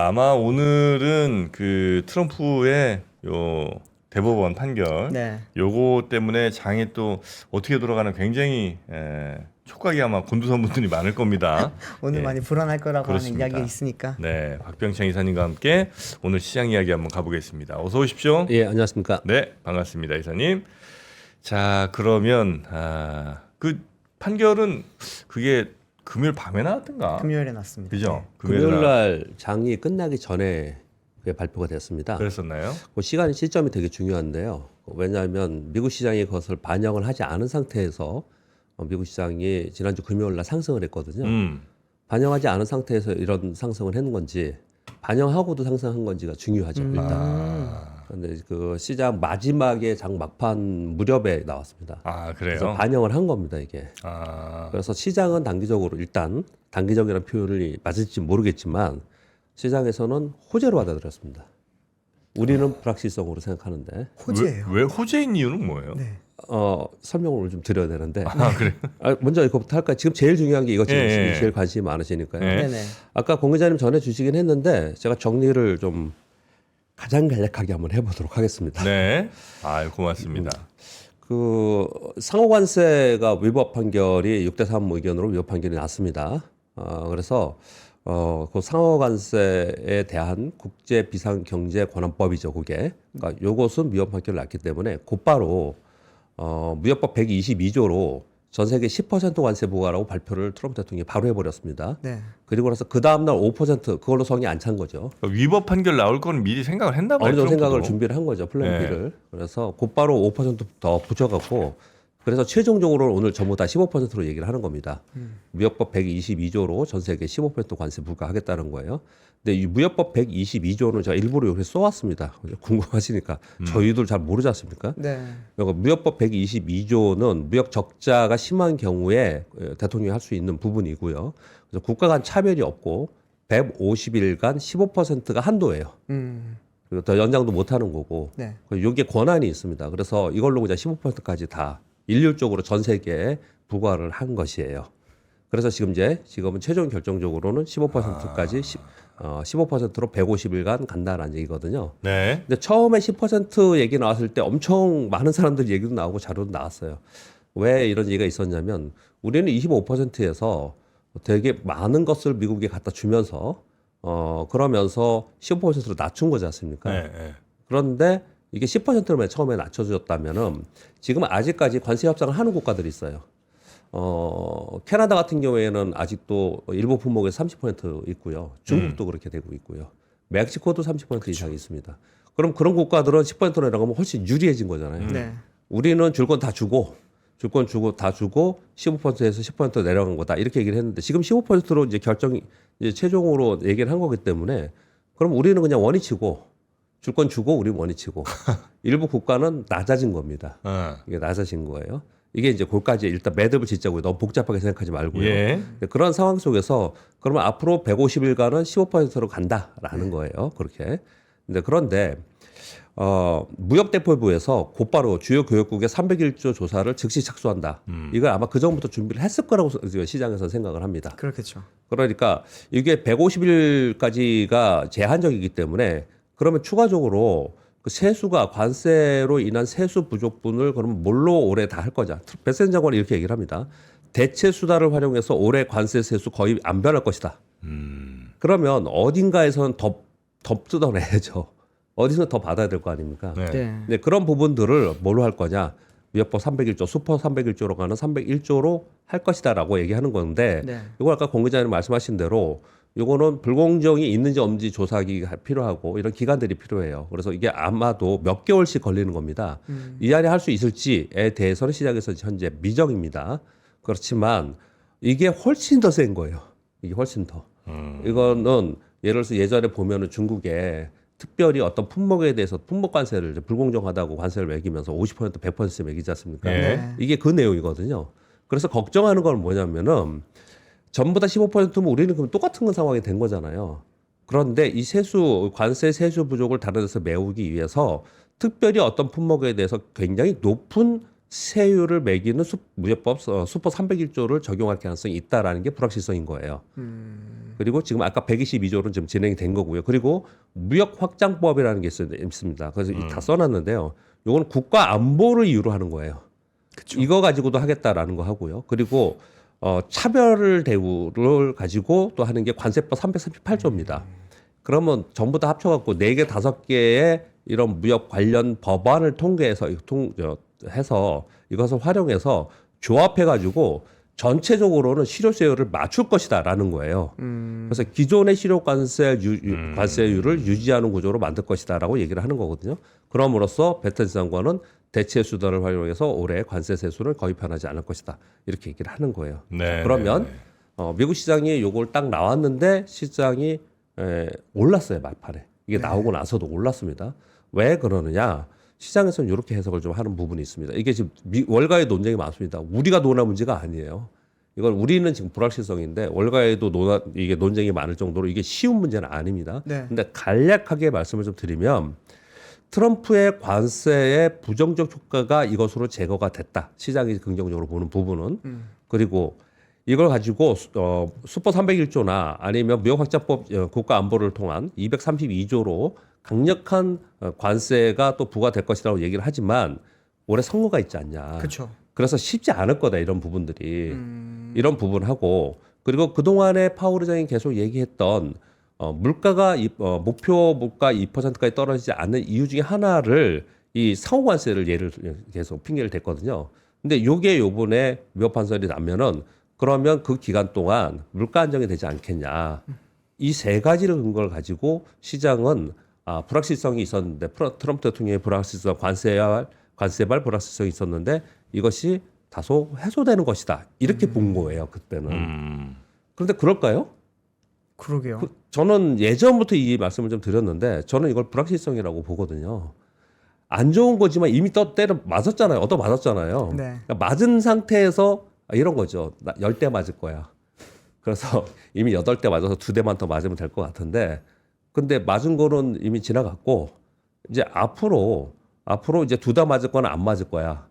아마 오늘은 그 트럼프의 요 대법원 판결 네. 요거 때문에 장이 또 어떻게 돌아가는 굉장히 촉각이 아마 곤두선 분들이 많을 겁니다. 오늘 예, 많이 불안할 거라고 그렇습니다. 하는 이야기가 있으니까. 네, 박병창 이사님과 함께 오늘 시장 이야기 한번 가보겠습니다. 어서 오십시오. 예, 안녕하십니까. 네, 반갑습니다, 이사님. 자, 그러면 그 판결은 그게 금요일 밤에 나왔던가? 금요일에 났습니다. 그죠? 금요일 날 장이 끝나기 전에 그게 발표가 됐습니다. 그랬었나요? 그 시간 시점이 되게 중요한데요. 왜냐하면 미국 시장이 그것을 반영을 하지 않은 상태에서 미국 시장이 지난주 금요일 날 상승을 했거든요. 반영하지 않은 상태에서 이런 상승을 했는 건지 반영하고도 상승한 건지가 중요하죠. 일단. 근데 그 시장 마지막에 장 막판 무렵에 나왔습니다. 아, 그래서 그래요? 반영을 한 겁니다, 이게. 아, 그래서 시장은 단기적으로 일단 단기적이라는 표현이 맞을지 모르겠지만 시장에서는 호재로 받아들였습니다. 우리는 불확실성으로 생각하는데 호재예요. 왜 호재인 이유는 뭐예요? 네. 설명을 오늘 좀 드려야 되는데 아, 그래요? 먼저 이거부터 할까요? 지금 제일 중요한 게 이거 지금 예, 예. 제일 관심이 많으시니까요. 예. 네네. 아까 공 기자님 전해주시긴 했는데 제가 정리를 좀 가장 간략하게 한번 해보도록 하겠습니다. 네. 아, 고맙습니다. 그 상호관세가 위법 판결이 6대3 의견으로 위법 판결이 났습니다. 그래서 그 상호관세에 대한 국제비상경제관한법이죠, 그게. 그러니까 요것은 위법 판결을 났기 때문에 곧바로 무역법 122조로 전 세계 10% 관세 부과라고 발표를 트럼프 대통령이 바로 해버렸습니다. 네. 그리고 나서 그 다음날 5% 그걸로 성이 안 찬 거죠. 그러니까 위법 판결 나올 거는 미리 생각을 했나 봐요. 어느 정도 트럼프도. 생각을 준비를 한 거죠, 플랜 네. B를. 그래서 곧바로 5%더 붙여갖고 그래서 최종적으로 오늘 전부 다 15%로 얘기를 하는 겁니다. 무역법 122조로 전 세계 15% 관세 부과하겠다는 거예요. 근데 이 무역법 122조는 제가 일부러 여기 써왔습니다. 궁금하시니까 저희들 잘 모르지 않습니까? 네. 그러니까 무역법 122조는 무역 적자가 심한 경우에 대통령이 할 수 있는 부분이고요. 그래서 국가 간 차별이 없고 150일간 15%가 한도예요. 그리고 더 연장도 못 하는 거고. 네. 여기에 권한이 있습니다. 그래서 이걸로 그냥 15%까지 다 일률적으로 전 세계에 부과를 한 것이에요. 그래서 지금은 최종 결정적으로는 15%까지 15%로 150일간 간다라는 얘기거든요. 네. 근데 처음에 10% 얘기 나왔을 때 엄청 많은 사람들 얘기도 나오고 자료도 나왔어요. 왜 이런 얘기가 있었냐면 우리는 25%에서 되게 많은 것을 미국에 갖다 주면서 그러면서 15%로 낮춘 거지 않습니까? 네. 네. 그런데 이게 10%로 처음에 낮춰줬다면은 지금 아직까지 관세 협상을 하는 국가들이 있어요. 캐나다 같은 경우에는 아직도 일부 품목에 30% 있고요. 중국도 그렇게 되고 있고요. 멕시코도 30% 이상이 있습니다. 그럼 그런 국가들은 10%로 내려가면 훨씬 유리해진 거잖아요. 네. 우리는 줄 건 다 주고, 줄 건 주고 다 주고 15%에서 10% 내려간 거다 이렇게 얘기를 했는데 지금 15%로 이제 이제 최종으로 얘기를 한 거기 때문에 그럼 우리는 그냥 원위치고 줄 건 주고 우리 원위치고 일부 국가는 낮아진 겁니다. 이게 낮아진 거예요. 이게 이제 거기까지 일단 매듭을 짓자고요. 너무 복잡하게 생각하지 말고요. 예. 그런 상황 속에서 그러면 앞으로 150일간은 15%로 간다라는 거예요. 그렇게. 그런데 무역대표부에서 곧바로 주요 교역국의 301조 조사를 즉시 착수한다. 이걸 아마 그 전부터 준비를 했을 거라고 시장에서 생각을 합니다. 그렇겠죠. 그러니까 이게 150일까지가 제한적이기 때문에 그러면 추가적으로 그 세수가 관세로 인한 세수 부족분을 그러면 뭘로 올해 다 할 거냐. 베센 장관이 이렇게 얘기를 합니다. 대체 수단을 활용해서 올해 관세 세수 거의 안 변할 것이다. 그러면 어딘가에서는 더 뜯어내야죠. 어디서 더 받아야 될 거 아닙니까? 네. 네. 근데 그런 부분들을 뭘로 할 거냐. 위협법 301조, 슈퍼 301조로 가는 301조로 할 것이다라고 얘기하는 건데 네. 이거 아까 공 기자님 말씀하신 대로 이거는 불공정이 있는지 없는지 조사하기가 필요하고 이런 기간들이 필요해요. 그래서 이게 아마도 몇 개월씩 걸리는 겁니다. 이 안에 할 수 있을지에 대해서는 시장에서 현재 미정입니다. 그렇지만 이게 훨씬 더 센 거예요. 이게 훨씬 더. 이거는 예를 들어서 예전에 보면은 중국에 특별히 어떤 품목에 대해서 품목 관세를 불공정하다고 관세를 매기면서 50% 100% 매기지 않습니까? 예. 네. 이게 그 내용이거든요. 그래서 걱정하는 건 뭐냐면은 전부 다 15%면 우리는 그럼 똑같은 상황이 된 거잖아요. 그런데 이 관세 세수 부족을 다른 데서 메우기 위해서 특별히 어떤 품목에 대해서 굉장히 높은 세율을 매기는 무역법 수법 301조를 적용할 가능성이 있다라는 게 불확실성인 거예요. 그리고 지금 아까 122조는 지금 진행이 된 거고요. 그리고 무역 확장법이라는 게 있습니다. 그래서 다 써놨는데요. 이건 국가 안보를 이유로 하는 거예요. 그쵸. 이거 가지고도 하겠다라는 거 하고요. 그리고 차별 대우를 가지고 또 하는 게 관세법 338조입니다. 그러면 전부 다 합쳐갖고 4개, 5개의 이런 무역 관련 법안을 해서 이것을 활용해서 조합해가지고 전체적으로는 실효세율을 맞출 것이다라는 거예요. 그래서 기존의 실효 관세율을 유지하는 구조로 만들 것이다라고 얘기를 하는 거거든요. 그럼으로써 베트남 장관은 대체 수단을 활용해서 올해 관세 세수를 거의 변하지 않을 것이다. 이렇게 얘기를 하는 거예요. 네, 그러면 네, 미국 시장이 요걸 딱 나왔는데 시장이 올랐어요, 막판에. 이게 나오고 나서도 올랐습니다. 왜 그러느냐? 시장에서는 이렇게 해석을 좀 하는 부분이 있습니다. 이게 지금 월가의 논쟁이 많습니다. 우리가 논한 문제가 아니에요. 이건 우리는 지금 불확실성인데 월가에도 이게 논쟁이 많을 정도로 이게 쉬운 문제는 아닙니다. 네. 근데 간략하게 말씀을 좀 드리면 트럼프의 관세의 부정적 효과가 이것으로 제거가 됐다. 시장이 긍정적으로 보는 부분은. 그리고 이걸 가지고 수법 301조나 아니면 무역확장법 국가안보를 통한 232조로 강력한 관세가 또 부과될 것이라고 얘기를 하지만 올해 선거가 있지 않냐. 그렇죠. 그래서 쉽지 않을 거다 이런 부분들이 이런 부분하고 그리고 그동안에 파월 의장이 계속 얘기했던 물가가 목표 물가 2%까지 떨어지지 않는 이유 중에 하나를 이 상호관세를 예를 계속 핑계를 댔거든요. 근데 요게 요번에 무역 판결이 나면은 그러면 그 기간 동안 물가 안정이 되지 않겠냐. 이 세 가지를 근거를 가지고 시장은 불확실성이 있었는데 트럼프 대통령의 불확실성 관세발 불확실성이 있었는데 이것이 다소 해소되는 것이다. 이렇게 본 거예요. 그때는. 그런데 그럴까요? 그러게요. 저는 예전부터 이 말씀을 좀 드렸는데 저는 이걸 불확실성이라고 보거든요. 안 좋은 거지만 이미 때려 맞았잖아요. 얻어 맞았잖아요. 네. 그러니까 맞은 상태에서 이런 거죠. 나 10대 맞을 거야. 그래서 이미 8대 맞아서 2대만 더 맞으면 될 것 같은데 근데 맞은 거는 이미 지나갔고 이제 앞으로 이제 2대 맞을 거나 안 맞을 거야.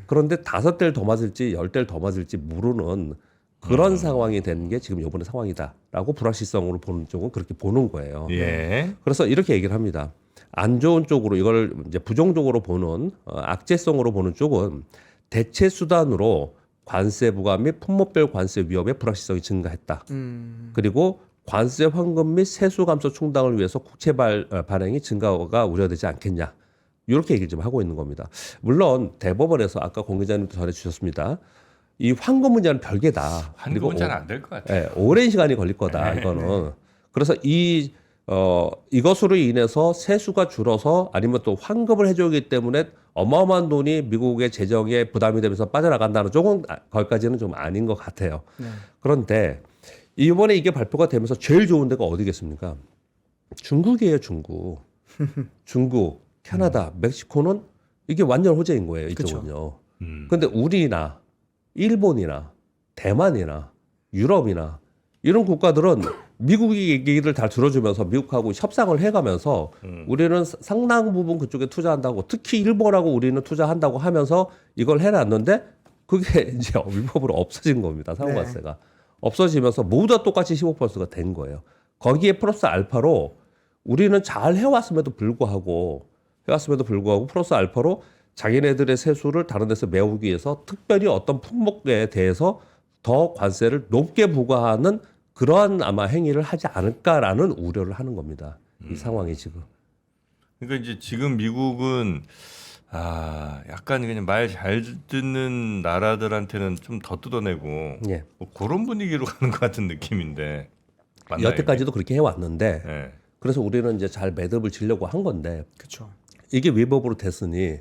그런데 5대를 더 맞을지 10대를 더 맞을지 모르는 그런 상황이 되는 게 지금 이번에 상황이다라고 불확실성으로 보는 쪽은 그렇게 보는 거예요. 예. 그래서 이렇게 얘기를 합니다. 안 좋은 쪽으로 이걸 이제 부정적으로 보는 악재성으로 보는 쪽은 대체 수단으로 관세 부과 및 품목별 관세 위험의 불확실성이 증가했다. 그리고 관세 환급 및 세수 감소 충당을 위해서 국채 발행이 증가가 우려되지 않겠냐. 이렇게 얘기를 좀 하고 있는 겁니다. 물론 대법원에서 아까 공 기자님도 전해주셨습니다. 이 환급 문제는 별개다. 한국은 잘 안 될 것 같아요. 네, 오랜 시간이 걸릴 거다. 이거는. 그래서 이것으로 인해서 세수가 줄어서 아니면 또 환급을 해주기 때문에 어마어마한 돈이 미국의 재정에 부담이 되면서 빠져나간다는 쪽은 거기까지는 좀 아닌 것 같아요. 네. 그런데 이번에 이게 발표가 되면서 제일 좋은 데가 어디겠습니까? 중국이에요, 중국. 중국, 캐나다, 멕시코는 이게 완전 호재인 거예요, 이쪽은요. 근데 우리나 일본이나 대만이나 유럽이나 이런 국가들은 미국이 얘기를 다 들어주면서 미국하고 협상을 해가면서 우리는 상당 부분 그쪽에 투자한다고 특히 일본하고 우리는 투자한다고 하면서 이걸 해놨는데 그게 이제 위법으로 없어진 겁니다. 상호관세가. 없어지면서 모두 다 똑같이 15%가 된 거예요. 거기에 플러스 알파로 우리는 잘 해왔음에도 불구하고 플러스 알파로 자기네들의 세수를 다른 데서 메우기 위해서 특별히 어떤 품목에 대해서 더 관세를 높게 부과하는 그러한 아마 행위를 하지 않을까라는 우려를 하는 겁니다. 이 상황이 지금. 그러니까 이제 지금 미국은 약간 그냥 말 잘 듣는 나라들한테는 좀 더 뜯어내고 예. 뭐 그런 분위기로 가는 것 같은 느낌인데 맞나요? 여태까지도 그렇게 해왔는데 네. 그래서 우리는 이제 잘 매듭을 지려고 한 건데 그렇죠. 이게 위법으로 됐으니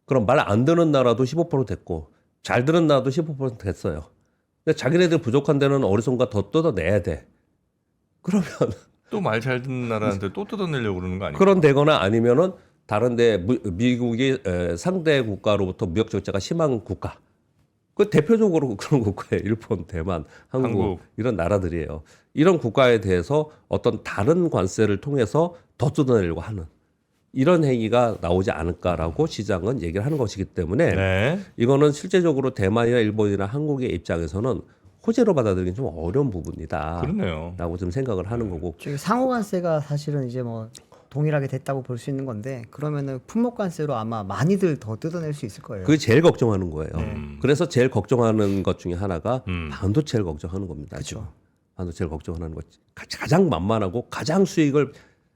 그럼 말 안 듣는 나라도 15% 됐고 잘 듣는 나라도 15% 됐어요. 근데 자기네들 부족한 데는 어리선가 더 뜯어내야 돼. 그러면 또 말 잘 듣는 나라한테 또 뜯어내려고 그러는 거 아니에요? 그런 데거나 아니면은 다른데 미국이 상대 국가로부터 무역 적자가 심한 국가. 그 대표적으로 그런 국가예요. 일본, 대만, 한국 이런 나라들이에요. 이런 국가에 대해서 어떤 다른 관세를 통해서 더 뜯어내려고 하는 이런 행위가 나오지 않을까라고 시장은 얘기를 하는 것이기 때문에 네. 이거는 실제적으로 대만이나 일본이나 한국의 입장에서는 호재로 받아들이기 좀 어려운 부분이다. 그러네요. 라고 좀 생각을 하는 거고. 저기 상호관세가 사실은 이제 뭐 동일하게 됐다고 볼 수 있는 건데 그러면은 품목관세로 아마 많이들 더 뜯어낼 수 있을 거예요. 그게 제일 걱정하는 거예요. 네. 그래서 제일 걱정하는 것 중에 하나가 음. 반도체를 걱정하는 겁니다. 그쵸. 지금. 반도체를 걱정하는 것 가장 만만하고 가장 수익을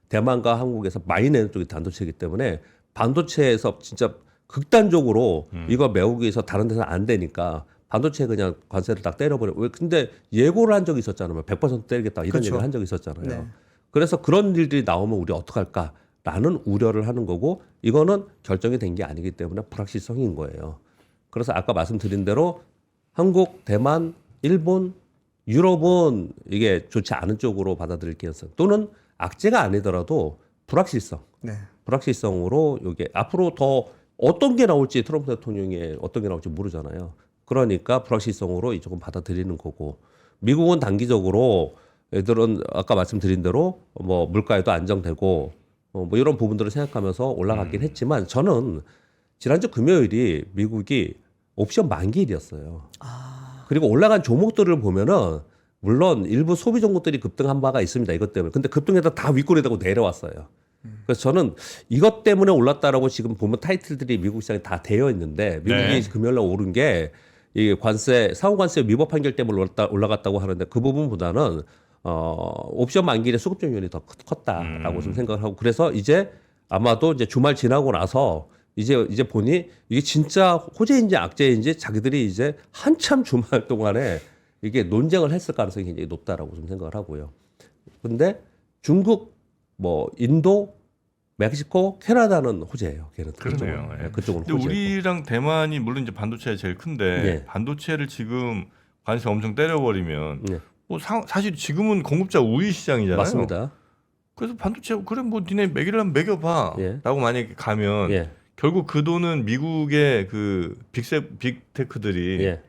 대만과 한국에서 많이 내는 쪽이 반도체이기 때문에 반도체에서 진짜 극단적으로 이거 메우기 위해서 다른 데서 안 되니까 반도체에 그냥 관세를 딱 때려버려. 왜 근데 예고를 한 적이 있었잖아요. 100% 때리겠다 이런 그쵸. 얘기를 한 적이 있었잖아요. 네. 그래서 그런 일들이 나오면 우리 어떡할까라는 우려를 하는 거고 이거는 결정이 된 게 아니기 때문에 불확실성인 거예요. 그래서 아까 말씀드린 대로 한국, 대만, 일본, 유럽은 이게 좋지 않은 쪽으로 받아들일 가능성 또는 악재가 아니더라도 불확실성, 네. 불확실성으로 이게 앞으로 더 어떤 게 나올지 트럼프 대통령의 어떤 게 나올지 모르잖아요. 그러니까 불확실성으로 이쪽은 받아들이는 거고 미국은 단기적으로 애들은 아까 말씀드린 대로 뭐 물가에도 안정되고 뭐 이런 부분들을 생각하면서 올라갔긴 했지만 저는 지난주 금요일이 미국이 옵션 만기일이었어요. 그리고 올라간 종목들을 보면은 물론 일부 소비 종목들이 급등한 바가 있습니다. 이것 때문에. 근데 급등해서 다 윗골이 되고 내려왔어요. 그래서 저는 이것 때문에 올랐다라고 지금 보면 타이틀들이 미국 시장에 다 되어 있는데 미국이 네. 금요일 날 오른 게 이 관세 상호관세 위법 판결 때문에 올라갔다고 하는데 그 부분보다는 옵션 만기일의 수급 종료율이 더 컸다라고 좀 생각을 하고 그래서 이제 아마도 이제 주말 지나고 나서 이제 보니 이게 진짜 호재인지 악재인지 자기들이 이제 한참 주말 동안에 이게 논쟁을 했을 가능성이 굉장히 높다라고 좀 생각을 하고요. 근데 중국, 뭐 인도, 멕시코, 캐나다는 호재예요. 걔는 그러네요. 그쪽은. 예. 그쪽은 근데 호재. 우리랑 대만이 물론 이제 반도체가 제일 큰데 예. 반도체를 지금 관세 엄청 때려버리면 예. 뭐 사실 지금은 공급자 우위 시장이잖아요. 맞습니다. 그래서 반도체 그래 뭐 니네 매기려면 매겨봐라고 예. 만약에 가면 예. 결국 그 돈은 미국의 그 빅테크들이 예.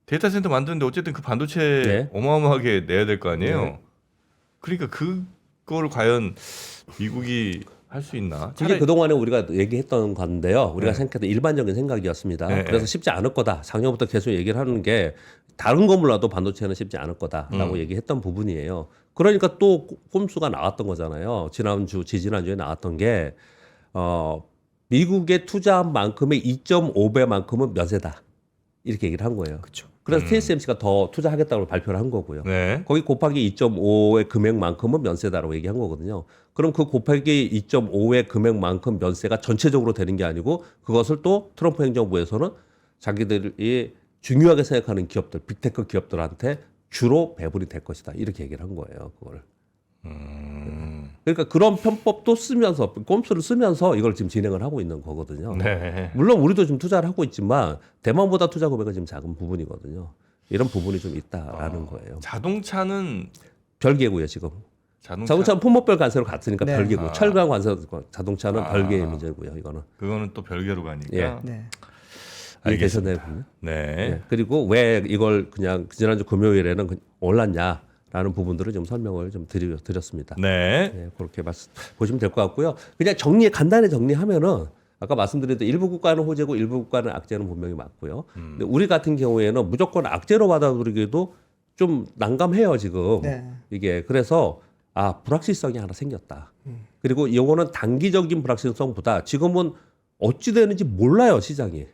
데이터 센터 만드는데 어쨌든 그 반도체 예. 어마어마하게 내야 될 거 아니에요. 예. 그러니까 그거를 과연 미국이 할 수 있나? 이게 그동안에 우리가 얘기했던 건데요. 우리가 네. 생각했던 일반적인 생각이었습니다. 네, 그래서 네. 쉽지 않을 거다. 작년부터 계속 얘기를 하는 게 다른 거 몰라도 반도체는 쉽지 않을 거다라고 얘기했던 부분이에요. 그러니까 또 꼼수가 나왔던 거잖아요. 지지난주에 나왔던 게 미국에 투자한 만큼의 2.5배만큼은 면세다. 이렇게 얘기를 한 거예요. 그렇죠. 그래서 TSMC가 더 투자하겠다고 발표를 한 거고요. 네. 거기 곱하기 2.5의 금액만큼은 면세다라고 얘기한 거거든요. 그럼 그 곱하기 2.5의 금액만큼 면세가 전체적으로 되는 게 아니고 그것을 또 트럼프 행정부에서는 자기들이 중요하게 생각하는 기업들, 빅테크 기업들한테 주로 배분이 될 것이다. 이렇게 얘기를 한 거예요. 그걸. 그러니까 그런 편법도 쓰면서 꼼수를 쓰면서 이걸 지금 진행을 하고 있는 거거든요. 네. 물론 우리도 좀 투자를 하고 있지만 대만보다 투자 금액은 지금 작은 부분이거든요. 이런 부분이 좀 있다라는 거예요. 자동차는 별개고요 지금. 자동차는 품목별 관세로 갔으니까 네. 별개고 철강 관세 자동차는 아. 별개의 문제고요. 이거는 그거는 또 별개로 가니까. 예. 네. 이해되셨나요? 보면? 네. 네. 그리고 왜 이걸 그냥 지난주 금요일에는 올랐냐라는 부분들을 좀 설명을 좀 드렸습니다. 네. 네, 그렇게 보시면 될 것 같고요. 그냥 간단히 정리하면은 아까 말씀드린 대로 일부 국가는 호재고 일부 국가는 악재는 분명히 맞고요. 근데 우리 같은 경우에는 무조건 악재로 받아들이기도 좀 난감해요 지금. 네. 이게 그래서 불확실성이 하나 생겼다. 그리고 이거는 단기적인 불확실성보다 지금은 어찌 되는지 몰라요 시장이.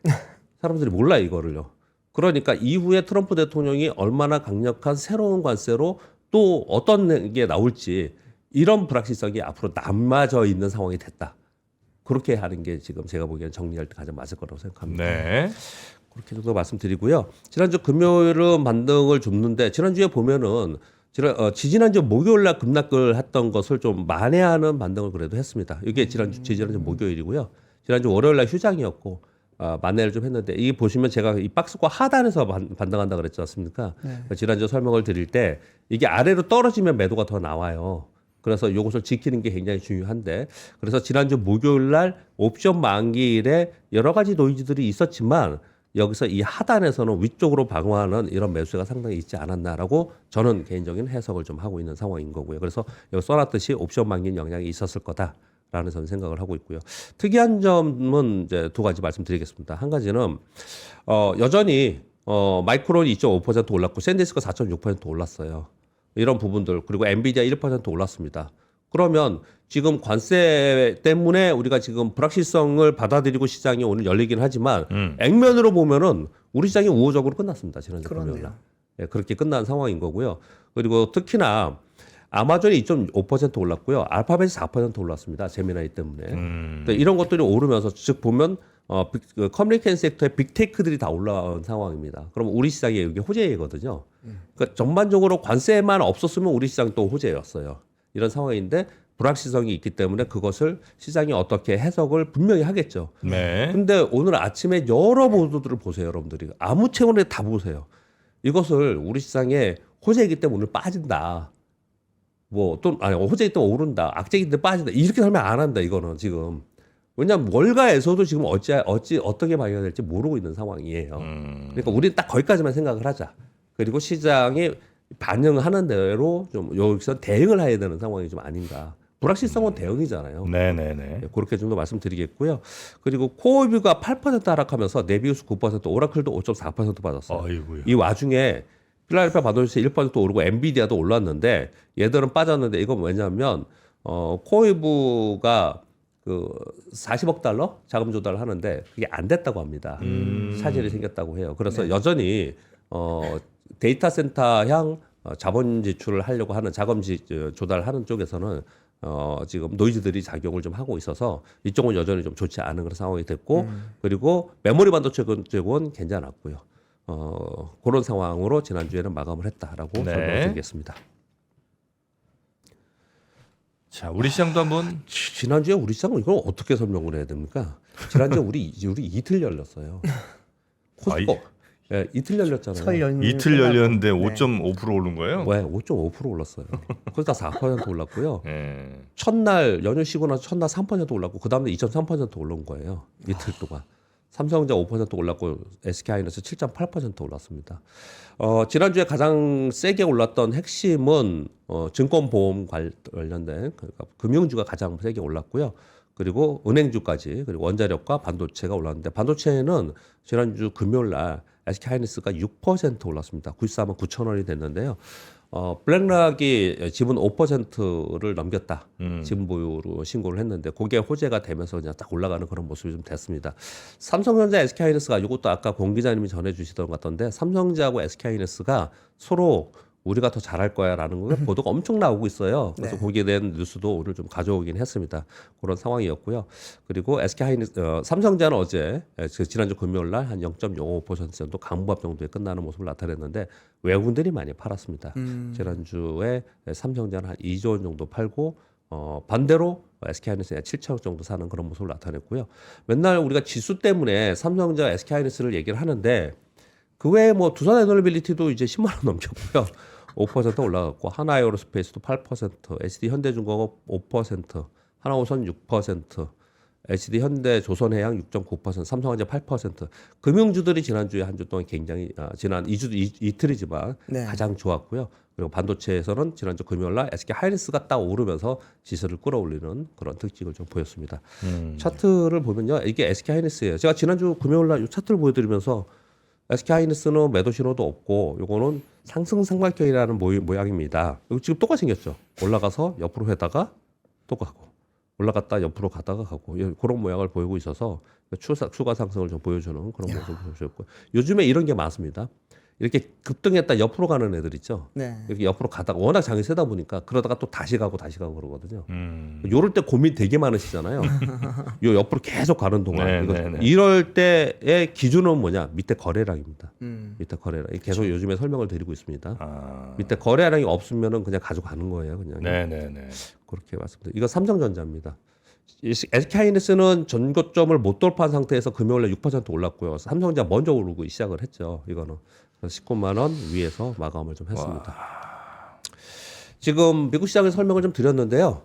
사람들이 몰라요 이거를요. 그러니까 이후에 트럼프 대통령이 얼마나 강력한 새로운 관세로 또 어떤 게 나올지 이런 불확실성이 앞으로 남아져 있는 상황이 됐다. 그렇게 하는 게 지금 제가 보기에는 정리할 때 가장 맞을 거라고 생각합니다. 네. 그렇게 정도 말씀드리고요. 지난주 금요일은 반등을 줬는데 지난주에 보면은 지난주 목요일 날 급락을 했던 것을 좀 만회하는 반등을 그래도 했습니다. 이게 지난주 목요일이고요. 지난주 월요일 날 휴장이었고 만회를 좀 했는데 이게 보시면 제가 이 박스권 하단에서 반등한다 그랬지 않습니까? 네. 지난주 설명을 드릴 때 이게 아래로 떨어지면 매도가 더 나와요. 그래서 이것을 지키는 게 굉장히 중요한데 그래서 지난주 목요일 날 옵션 만기일에 여러 가지 노이즈들이 있었지만 여기서 이 하단에서는 위쪽으로 방어하는 이런 매수가 상당히 있지 않았나라고 저는 개인적인 해석을 좀 하고 있는 상황인 거고요. 그래서 여기 써놨듯이 옵션 만기일 영향이 있었을 거다. 라는 저는 생각을 하고 있고요. 특이한 점은 이제 두 가지 말씀드리겠습니다. 한 가지는 여전히 마이크론이 2.5% 올랐고 샌디스크가 4.6% 올랐어요. 이런 부분들 그리고 엔비디아 1% 올랐습니다. 그러면 지금 관세 때문에 우리가 지금 불확실성을 받아들이고 시장이 오늘 열리긴 하지만 액면으로 보면은 우리 시장이 우호적으로 끝났습니다. 지난주 금요일 날. 예, 그렇게 끝난 상황인 거고요. 그리고 특히나 아마존이 2.5% 올랐고요. 알파벳이 4% 올랐습니다. 제미나이 때문에. 그러니까 이런 것들이 오르면서 즉 보면 커뮤니케이션 섹터의 빅테크들이 다 올라온 상황입니다. 그럼 우리 시장이 이게 호재이거든요. 그러니까 전반적으로 관세만 없었으면 우리 시장이 또 호재였어요. 이런 상황인데 불확실성이 있기 때문에 그것을 시장이 어떻게 해석을 분명히 하겠죠. 네. 근데 오늘 아침에 여러 보도들을 보세요, 여러분들이. 아무 채널에 다 보세요. 이것을 우리 시장에 호재이기 때문에 오늘 빠진다. 호재이기 때문에 오른다. 악재이기 때문에 빠진다. 이렇게 설명 안 한다, 이거는 지금. 왜냐하면 월가에서도 지금 어떻게 발견될지 모르고 있는 상황이에요. 그러니까 우리는 딱 거기까지만 생각을 하자. 그리고 시장이 반영하는 대로 좀 여기서 대응을 해야 되는 상황이 좀 아닌가. 불확실성은 대응이잖아요. 네네네. 네, 그렇게 정도 말씀드리겠고요. 그리고 코어뷰가 8% 하락하면서 네비우스 9%, 오라클도 5.4% 빠졌어요. 어이구야. 이 와중에 필라델피아 반도체 1% 오르고 엔비디아도 올랐는데 얘들은 빠졌는데 이건 왜냐하면 코어뷰가 그 40억 달러 자금 조달을 하는데 그게 안 됐다고 합니다. 차질이 생겼다고 해요. 그래서 여전히 데이터 센터향 자본 지출을 하려고 하는 자금 조달하는 쪽에서는 지금 노이즈들이 작용을 좀 하고 있어서 이쪽은 여전히 좀 좋지 않은 그런 상황이 됐고 그리고 메모리 반도체 쪽은 괜찮았고요. 그런 상황으로 지난주에는 마감을 했다라고 네. 설명드리겠습니다. 자, 우리 시장도 한번. 지난주에 우리 시장은 이걸 어떻게 설명을 해야 됩니까? 지난주에 우리 이틀 열렸어요. 코스코. 예, 이틀 열렸잖아요. 설 연휴 이틀 열렸는데 끝나고. 5.5% 오른 거예요? 왜? 5.5% 올랐어요. 거기다 4% 올랐고요. 네. 첫날 연휴 쉬고 나서 첫날 3% 올랐고 그 다음날 2.3% 올른 거예요. 이틀 동안. 삼성전자 5% 올랐고 SK하이닉스 7.8% 올랐습니다. 지난주에 가장 세게 올랐던 핵심은 증권보험 관련된 그러니까 금융주가 가장 세게 올랐고요. 그리고 은행주까지 그리고 원자력과 반도체가 올랐는데 반도체는 지난주 금요일 날 SK하이닉스가 6% 올랐습니다. 94만 9천 원이 됐는데요. 블랙락이 지분 5%를 넘겼다. 지분 보유로 신고를 했는데 그게 호재가 되면서 그냥 딱 올라가는 그런 모습이 좀 됐습니다. 삼성전자, SK하이닉스가 이것도 아까 공 기자님이 전해주시던 것 같던데 삼성전자하고 SK하이닉스가 서로 우리가 더 잘할 거야라는 거 보도가 엄청 나오고 있어요. 그래서 거기에 대한 뉴스도 오늘 좀 가져오긴 했습니다. 그런 상황이었고요. 그리고 삼성전자는 어제 지난주 금요일 날 한 0.05% 정도 강보합 정도에 끝나는 모습을 나타냈는데 외국인들이 많이 팔았습니다. 지난주에 삼성전자는 한 2조 원 정도 팔고 반대로 SK하이닉스는 7천억 정도 사는 그런 모습을 나타냈고요. 맨날 우리가 지수 때문에 삼성전자, SK하이닉스를 얘기를 하는데 그 외에 뭐 두산 에너빌리티도 이제 10만 원 넘겼고요. 5% 올라갔고 하나에어로스페이스도 8%, HD 현대중공업 5%, 하나오선 6%, HD 현대조선해양 6.9%, 삼성전자 8%. 금융주들이 지난주에 한 주 동안 굉장히 지난 2주 이틀이지만 네. 가장 좋았고요. 그리고 반도체에서는 지난주 금요일 날 SK하이닉스가 딱 오르면서 지수를 끌어올리는 그런 특징을 좀 보였습니다. 차트를 보면요. 이게 SK하이닉스예요. 제가 지난주 금요일 날 이 차트를 보여드리면서 SK하이닉스는 매도 신호도 없고 요거는 상승 삼각형이라는 모양입니다. 이거 지금 똑같이 생겼죠. 올라가서 옆으로 회다가 또 가고 올라갔다 옆으로 가다가 가고 그런 모양을 보이고 있어서 추가 상승을 좀 보여주는 그런 모습을 보여줬고 요즘에 이런 게 많습니다. 이렇게 급등했다 옆으로 가는 애들 있죠. 네. 이렇게 옆으로 가다가 워낙 장이 세다 보니까 그러다가 또 다시 가고 그러거든요. 요럴 때 고민 되게 많으시잖아요. 요 옆으로 계속 가는 동안 네, 이거, 네, 네. 이럴 때의 기준은 뭐냐? 밑에 거래량입니다. 음. 밑에 거래량 계속 요즘에 설명을 드리고 있습니다. 아. 밑에 거래량이 없으면은 그냥 가져가는 거예요. 그냥 네네네. 그렇게 말씀드립니다. 이거 삼성전자입니다. SK하이닉스는 전고점을 못 돌파한 상태에서 금요일에 6% 올랐고요. 삼성전자 먼저 오르고 시작을 했죠. 이거는 19만 원 위에서 마감을 좀 했습니다. 지금 미국 시장의 설명을 좀 드렸는데요.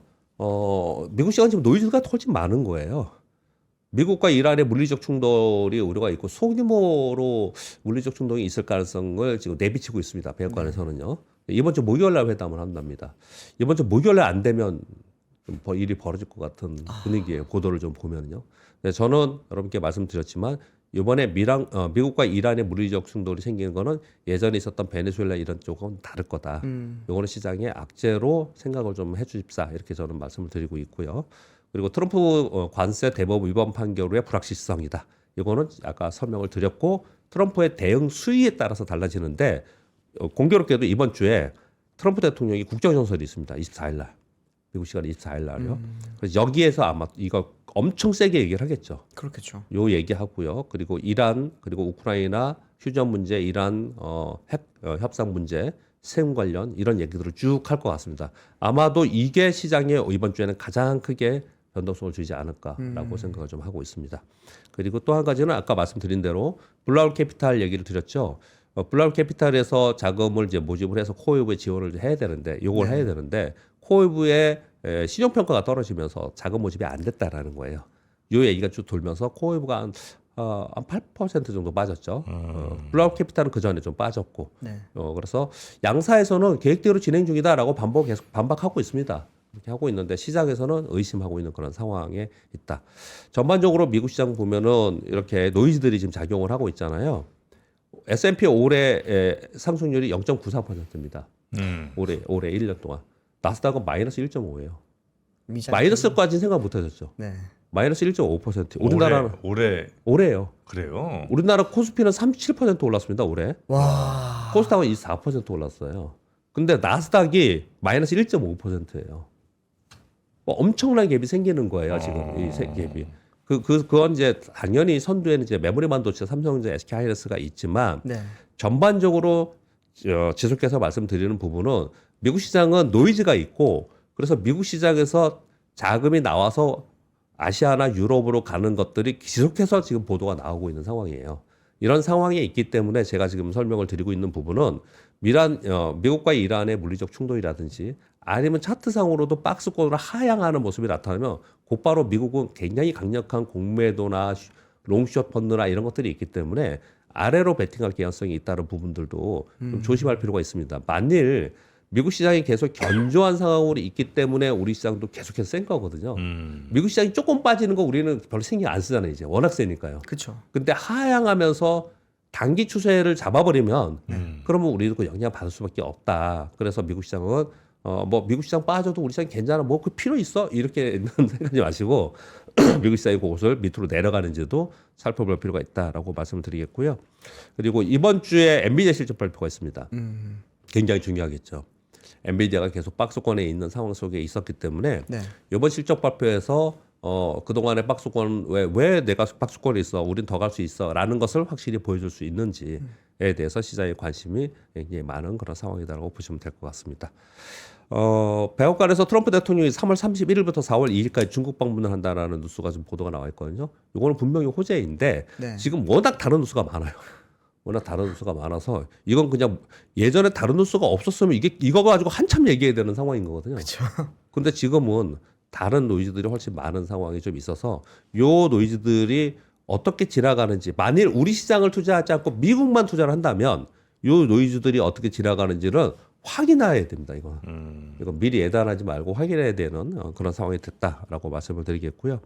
미국 시장은 지금 노이즈가 훨씬 많은 거예요. 미국과 이란의 물리적 충돌이 우려가 있고 소규모로 물리적 충돌이 있을 가능성을 지금 내비치고 있습니다. 백악관에서는요. 이번 주 목요일 날 회담을 한답니다. 이번 주 목요일 날 안 되면 좀 일이 벌어질 것 같은 분위기예요. 보도를 좀 보면요. 네, 저는 여러분께 말씀드렸지만 이번에 미국과 이란의 물리적 충돌이 생기는 거는 예전에 있었던 베네수엘라 이런 쪽은 다를 거다. 이거는 시장의 악재로 생각을 좀 해주십사 이렇게 저는 말씀을 드리고 있고요. 그리고 트럼프 관세 대법 위반 판결 후의 불확실성이다. 이거는 아까 설명을 드렸고 트럼프의 대응 수위에 따라서 달라지는데 공교롭게도 이번 주에 트럼프 대통령이 국정연설이 있습니다. 24일 날. 미국 시간 24일 날이요. 그래서 여기에서 아마 이거 엄청 세게 얘기를 하겠죠. 그렇겠죠. 요 얘기하고요. 그리고 이란 그리고 우크라이나 휴전 문제, 이란 핵 협상 문제, 세운 관련 이런 얘기들을 쭉 할 것 같습니다. 아마도 이게 시장에 이번 주에는 가장 크게 변동성을 주지 않을까라고 생각을 좀 하고 있습니다. 그리고 또 한 가지는 아까 말씀드린 대로 블라울 캐피탈 얘기를 드렸죠. 블라울 캐피탈에서 자금을 이제 모집을 해서 코웨이브에 지원을 해야 되는데 요걸 해야 되는데 코웨이브의 신용 평가가 떨어지면서 자금 모집이 안 됐다라는 거예요. 요 얘기가 쭉 돌면서 코웨이브가 한 8% 정도 빠졌죠. 블라울 캐피탈은 그 전에 좀 빠졌고. 네. 그래서 양사에서는 계획대로 진행 중이다라고 계속 반박하고 있습니다. 이렇게 하고 있는데 시장에서는 의심하고 있는 그런 상황에 있다. 전반적으로 미국 시장 보면은 이렇게 노이즈들이 지금 작용을 하고 있잖아요. S&P 올해 상승률이 0.94%입니다. 올해 1년 동안. 나스닥은 마이너스 1.5예요. 마이너스까지는 생각 못 하셨죠. 네. 마이너스 1.5%. 우리나라는 올해요. 그래요. 우리나라 코스피는 37% 올랐습니다. 올해. 와. 코스닥은 24% 올랐어요. 근데 나스닥이 마이너스 1.5%예요. 엄청난 갭이 생기는 거예요. 지금 이 갭이. 그건 이제 당연히 선두에는 이제 메모리 반도체, 삼성전자, SK 하이닉스가 있지만 네. 전반적으로 지속해서 말씀드리는 부분은 미국 시장은 노이즈가 있고 그래서 미국 시장에서 자금이 나와서 아시아나 유럽으로 가는 것들이 계속해서 지금 보도가 나오고 있는 상황이에요. 이런 상황에 있기 때문에 제가 지금 설명을 드리고 있는 부분은 미국과 이란의 물리적 충돌이라든지 아니면 차트상으로도 박스권으로 하향하는 모습이 나타나면 곧바로 미국은 굉장히 강력한 공매도나 롱숏 펀드나 이런 것들이 있기 때문에 아래로 베팅할 개연성이 있다는 부분들도 좀 조심할 필요가 있습니다. 만일 미국 시장이 계속 견조한 상황으로 있기 때문에 우리 시장도 계속해서 센 거거든요. 미국 시장이 조금 빠지는 거 우리는 별로 신경 안 쓰잖아요. 이제 워낙 세니까요. 그렇죠. 근데 하향하면서 단기 추세를 잡아버리면 그러면 우리도 그 영향 받을 수밖에 없다. 그래서 미국 시장은 미국 시장 빠져도 우리 시장 괜찮아. 뭐 그 필요 있어? 이렇게 생각하지 마시고 미국 시장이 그곳을 밑으로 내려가는지도 살펴볼 필요가 있다라고 말씀을 드리겠고요. 그리고 이번 주에 엔비디아 실적 발표가 있습니다. 굉장히 중요하겠죠. 엔비디아가 계속 박스권에 있는 상황 속에 있었기 때문에 네. 이번 실적 발표에서 그동안의 박스권 왜 내가 박스권에 있어? 우린 더 갈 수 있어. 라는 것을 확실히 보여줄 수 있는지에 대해서 시장의 관심이 굉장히 많은 그런 상황이다라고 보시면 될 것 같습니다. 백악관에서 트럼프 대통령이 3월 31일부터 4월 2일까지 중국 방문을 한다라는 뉴스가 좀 보도가 나와 있거든요. 이거는 분명히 호재인데 네. 지금 워낙 다른 뉴스가 많아요. 워낙 다른 뉴스가 많아서 이건 그냥 예전에 다른 뉴스가 없었으면 이거 가지고 한참 얘기해야 되는 상황인 거거든요. 그렇죠. 근데 지금은 다른 노이즈들이 훨씬 많은 상황이 좀 있어서 요 노이즈들이 어떻게 지나가는지 만일 우리 시장을 투자하지 않고 미국만 투자를 한다면 요 노이즈들이 어떻게 지나가는지는 확인해야 됩니다. 이건 미리 예단하지 말고 확인해야 되는 그런 상황이 됐다라고 말씀을 드리겠고요.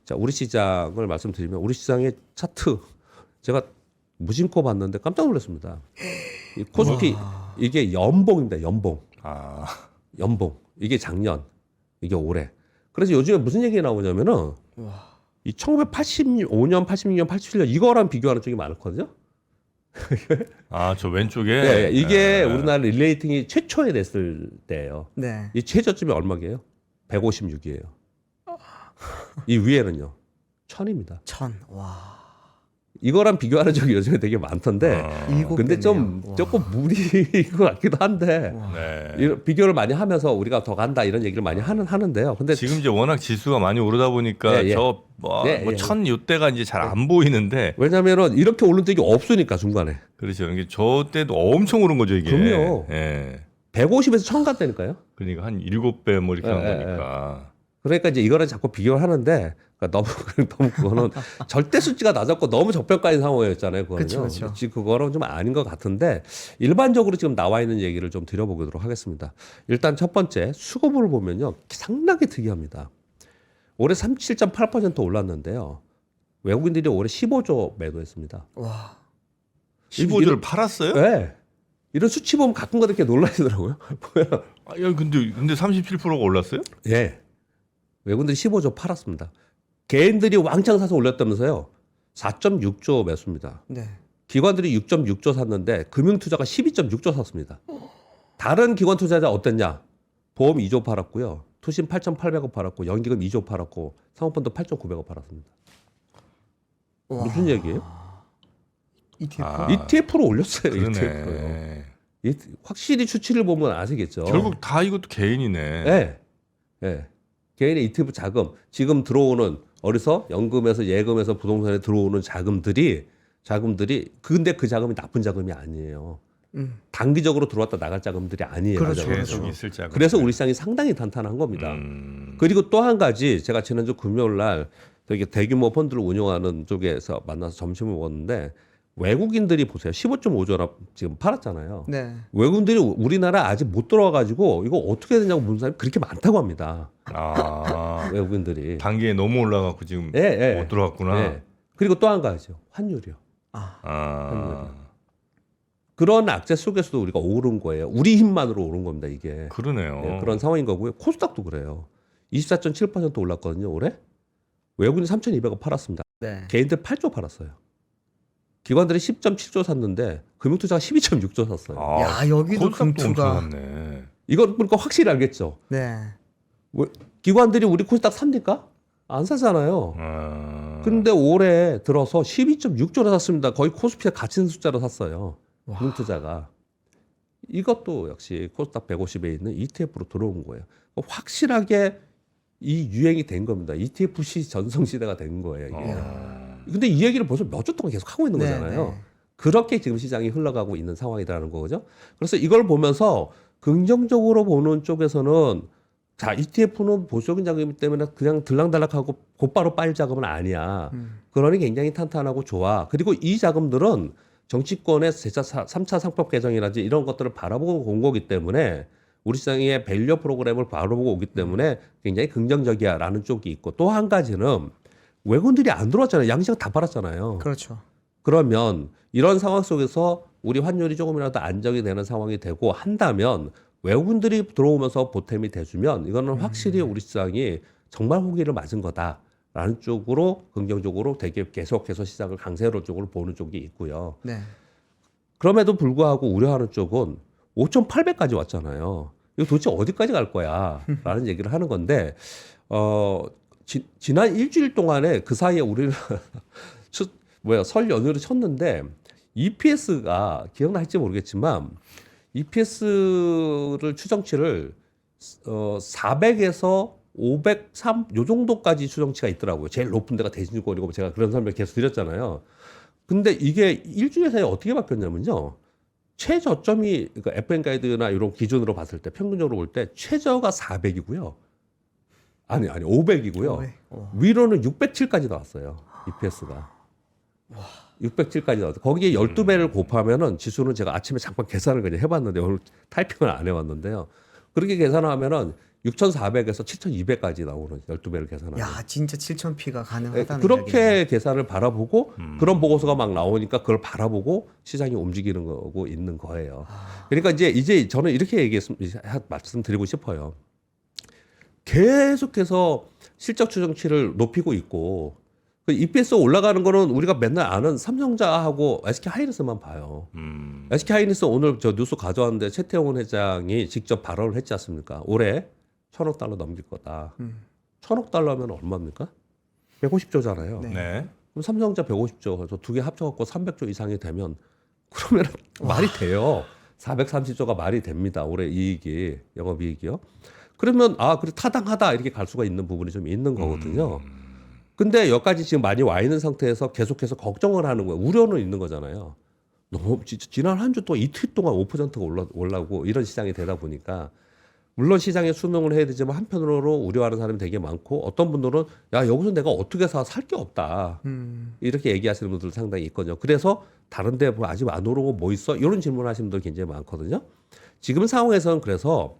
자, 우리 시장을 말씀드리면 우리 시장의 차트 제가 무심코 봤는데 깜짝 놀랐습니다. 이 코스피 이게 연봉입니다. 연봉. 이게 작년, 이게 올해. 그래서 요즘에 무슨 얘기가 나오냐면은 이 1985년, 86년, 87년 이거랑 비교하는 쪽이 많거든요. 저 왼쪽에 네, 이게 우리나라 릴레이팅이 최초에 됐을 때예요. 네. 이 최저점이 얼마게요? 156이에요. 이 위에는요. 1000입니다. 1000. 와. 이거랑 비교하는 적이 요즘에 되게 많던데 일곱 근데 좀 배네요. 와. 조금 무리인 것 같기도 한데 네. 이런 비교를 많이 하면서 우리가 더 간다 이런 얘기를 많이 하는데요. 근데 지금 이제 워낙 지수가 많이 오르다 보니까 예. 천 요때가 이제 잘 안 보이는데 왜냐면은 이렇게 오른 적이 없으니까 중간에 그렇죠. 이게 저 때도 엄청 오른 거죠 이게. 그럼요. 예. 150에서 1000 갔다니까요. 그러니까 한 7배 뭐 이렇게 한 예, 거니까. 그러니까 이제 이거는 자꾸 비교를 하는데 그러니까 너무 그거는 절대 수치가 낮았고 너무 저평가인 상황이었잖아요. 그거는요. 그쵸. 지금 그거는 좀 아닌 것 같은데 일반적으로 지금 나와 있는 얘기를 좀 드려보도록 하겠습니다. 일단 첫 번째 수급을 보면요 상당히 특이합니다. 올해 37.8% 올랐는데요. 외국인들이 올해 15조 매도했습니다. 와. 15조를 팔았어요? 네. 이런 수치 보면 가끔가다 이렇게 놀라시더라고요. 뭐야? 아, 야, 근데 37%가 올랐어요? 예. 외국인들이 15조 팔았습니다. 개인들이 왕창 사서 올렸다면서요. 4.6조 매수입니다. 네. 기관들이 6.6조 샀는데 금융투자가 12.6조 샀습니다. 다른 기관 투자자 어땠냐? 보험 2조 팔았고요. 투신 8,800억 팔았고 연기금 2조 팔았고 사모펀드 8,900억 팔았습니다. 와. 무슨 얘기예요? ETF. 아, ETF로 올렸어요. ETF로요. 그러네. 확실히 수치를 보면 아시겠죠. 결국 다 이것도 개인이네. 네. 네. 개인의 ETF 자금, 지금 들어오는 어디서 연금에서 예금에서 부동산에 들어오는 자금들이 근데 그 자금이 나쁜 자금이 아니에요. 단기적으로 들어왔다 나갈 자금들이 아니에요. 그렇죠. 계속 있을 자금. 그래서 우리 시장이 상당히 탄탄한 겁니다. 그리고 또 한 가지 제가 지난주 금요일 날 되게 대규모 펀드를 운영하는 쪽에서 만나서 점심을 먹었는데 외국인들이 보세요. 15.5조나 지금 팔았잖아요. 네. 외국인들이 우리나라 아직 못 들어와가지고 이거 어떻게 되냐고 묻는 사람이 그렇게 많다고 합니다. 아, 외국인들이. 단기에 너무 올라가고 지금 예. 못 들어왔구나. 예. 그리고 또 한 가지요. 환율이요. 아, 그런 악재 속에서도 우리가 오른 거예요. 우리 힘만으로 오른 겁니다. 이게. 그러네요. 예, 그런 상황인 거고요. 코스닥도 그래요. 24.7% 올랐거든요. 올해. 외국인이 3,200억 팔았습니다. 네. 개인들 8조 팔았어요. 기관들이 10.7조 샀는데 금융투자가 12.6조 샀어요. 아, 야, 여기도 코스닥도 금투가. 엄청 샀네. 이걸 보니까 확실히 알겠죠. 네. 기관들이 우리 코스닥 삽니까? 안 사잖아요. 근데 올해 들어서 12.6조를 샀습니다. 거의 코스피에 갇힌 숫자로 샀어요. 금융투자가. 이것도 역시 코스닥 150에 있는 ETF로 들어온 거예요. 확실하게 이 유행이 된 겁니다. ETF 전성 시대가 된 거예요. 이게. 근데 이 얘기를 벌써 몇 주 동안 계속 하고 있는 네, 거잖아요. 네. 그렇게 지금 시장이 흘러가고 있는 상황이라는 거죠. 그래서 이걸 보면서 긍정적으로 보는 쪽에서는 자, ETF는 보수적인 자금이기 때문에 그냥 들락달락하고 곧바로 빠질 자금은 아니야. 그러니 굉장히 탄탄하고 좋아. 그리고 이 자금들은 정치권의 3차 상법 개정이라든지 이런 것들을 바라보고 온 거기 때문에 우리 시장의 밸류 프로그램을 바라보고 오기 때문에 굉장히 긍정적이야라는 쪽이 있고 또 한 가지는 외국인들이 안 들어왔잖아요. 양시장 다 팔았잖아요. 그렇죠. 그러면 이런 상황 속에서 우리 환율이 조금이라도 안정이 되는 상황이 되고 한다면 외국인들이 들어오면서 보탬이 돼주면 이거는 확실히 우리 시장이 정말 호기를 맞은 거다라는 쪽으로 긍정적으로 되게 계속해서 시장을 강세로 쪽으로 보는 쪽이 있고요. 네. 그럼에도 불구하고 우려하는 쪽은 5,800까지 왔잖아요. 이거 도대체 어디까지 갈 거야? 라는 얘기를 하는 건데, 지난 일주일 동안에 그 사이에 우리는 설 연휴를 쳤는데, EPS가 기억날지 모르겠지만, EPS를 추정치를 400에서 503, 요 정도까지 추정치가 있더라고요. 제일 높은 데가 대진주권이고 제가 그런 설명 계속 드렸잖아요. 근데 이게 일주일 사이에 어떻게 바뀌었냐면요. 최저점이 그러니까 FM 가이드나 이런 기준으로 봤을 때 평균적으로 볼 때 최저가 400이고요. 아니 500이고요. 500. 위로는 607까지 나왔어요. EPS가. 607까지 나왔어요. 거기에 12배를 곱하면은 지수는 제가 아침에 잠깐 계산을 그냥 해봤는데 오늘 타이핑을 안 해왔는데요. 그렇게 계산하면은 6,400에서 7,200까지 나오는 12배를 계산하면. 야, 진짜 7,000P가 가능하다는 그렇게 이야기네요. 계산을 바라보고 그런 보고서가 막 나오니까 그걸 바라보고 시장이 움직이는 거고 있는 거예요. 그러니까 이제 저는 이렇게 말씀드리고 싶어요. 계속해서 실적 추정치를 높이고 있고 그 EPS 올라가는 거는 우리가 맨날 아는 삼성자하고 SK 하이닉스만 봐요. SK 하이닉스 오늘 저 뉴스 가져왔는데 최태원 회장이 직접 발언을 했지 않습니까? 올해 1,000억 달러 넘길 거다. 1,000억 달러면 얼마입니까? 150조잖아요. 네. 네. 그럼 삼성자 150조, 그래서 두 개 합쳐갖고 300조 이상이 되면 그러면 말이 돼요. 430조가 말이 됩니다. 올해 이익이, 영업이익이요. 그러면 그래 타당하다 이렇게 갈 수가 있는 부분이 좀 있는 거거든요. 근데 여기까지 지금 많이 와 있는 상태에서 계속해서 걱정을 하는 거예요. 우려는 있는 거잖아요. 너무 지난 한 주 또 이틀 동안 5%가 올라오고 이런 시장이 되다 보니까 물론 시장에 수능을 해야 되지만 한편으로 우려하는 사람이 되게 많고 어떤 분들은 야 여기서 내가 어떻게 살 게 없다 이렇게 얘기하시는 분들 상당히 있거든요. 그래서 다른데 뭐 아직 안 오르고 뭐 있어 이런 질문하시는 분들 굉장히 많거든요. 지금 상황에서는 그래서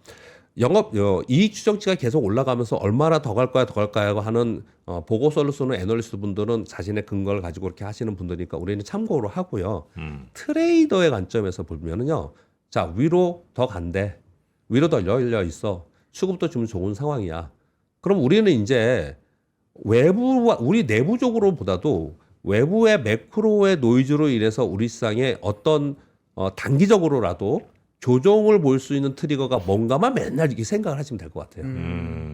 이익 추정치가 계속 올라가면서 얼마나 더 갈 거야 하는 보고서를 쓰는 애널리스트 분들은 자신의 근거를 가지고 그렇게 하시는 분들이니까 우리는 참고로 하고요. 트레이더의 관점에서 보면은요. 자, 위로 더 간대. 위로 더 열려 있어. 수급도 좀 좋은 상황이야. 그럼 우리는 이제 우리 내부적으로 보다도 외부의 매크로의 노이즈로 인해서 우리 시장에 어떤 단기적으로라도 조정을 볼 수 있는 트리거가 뭔가만 맨날 이렇게 생각을 하시면 될 것 같아요.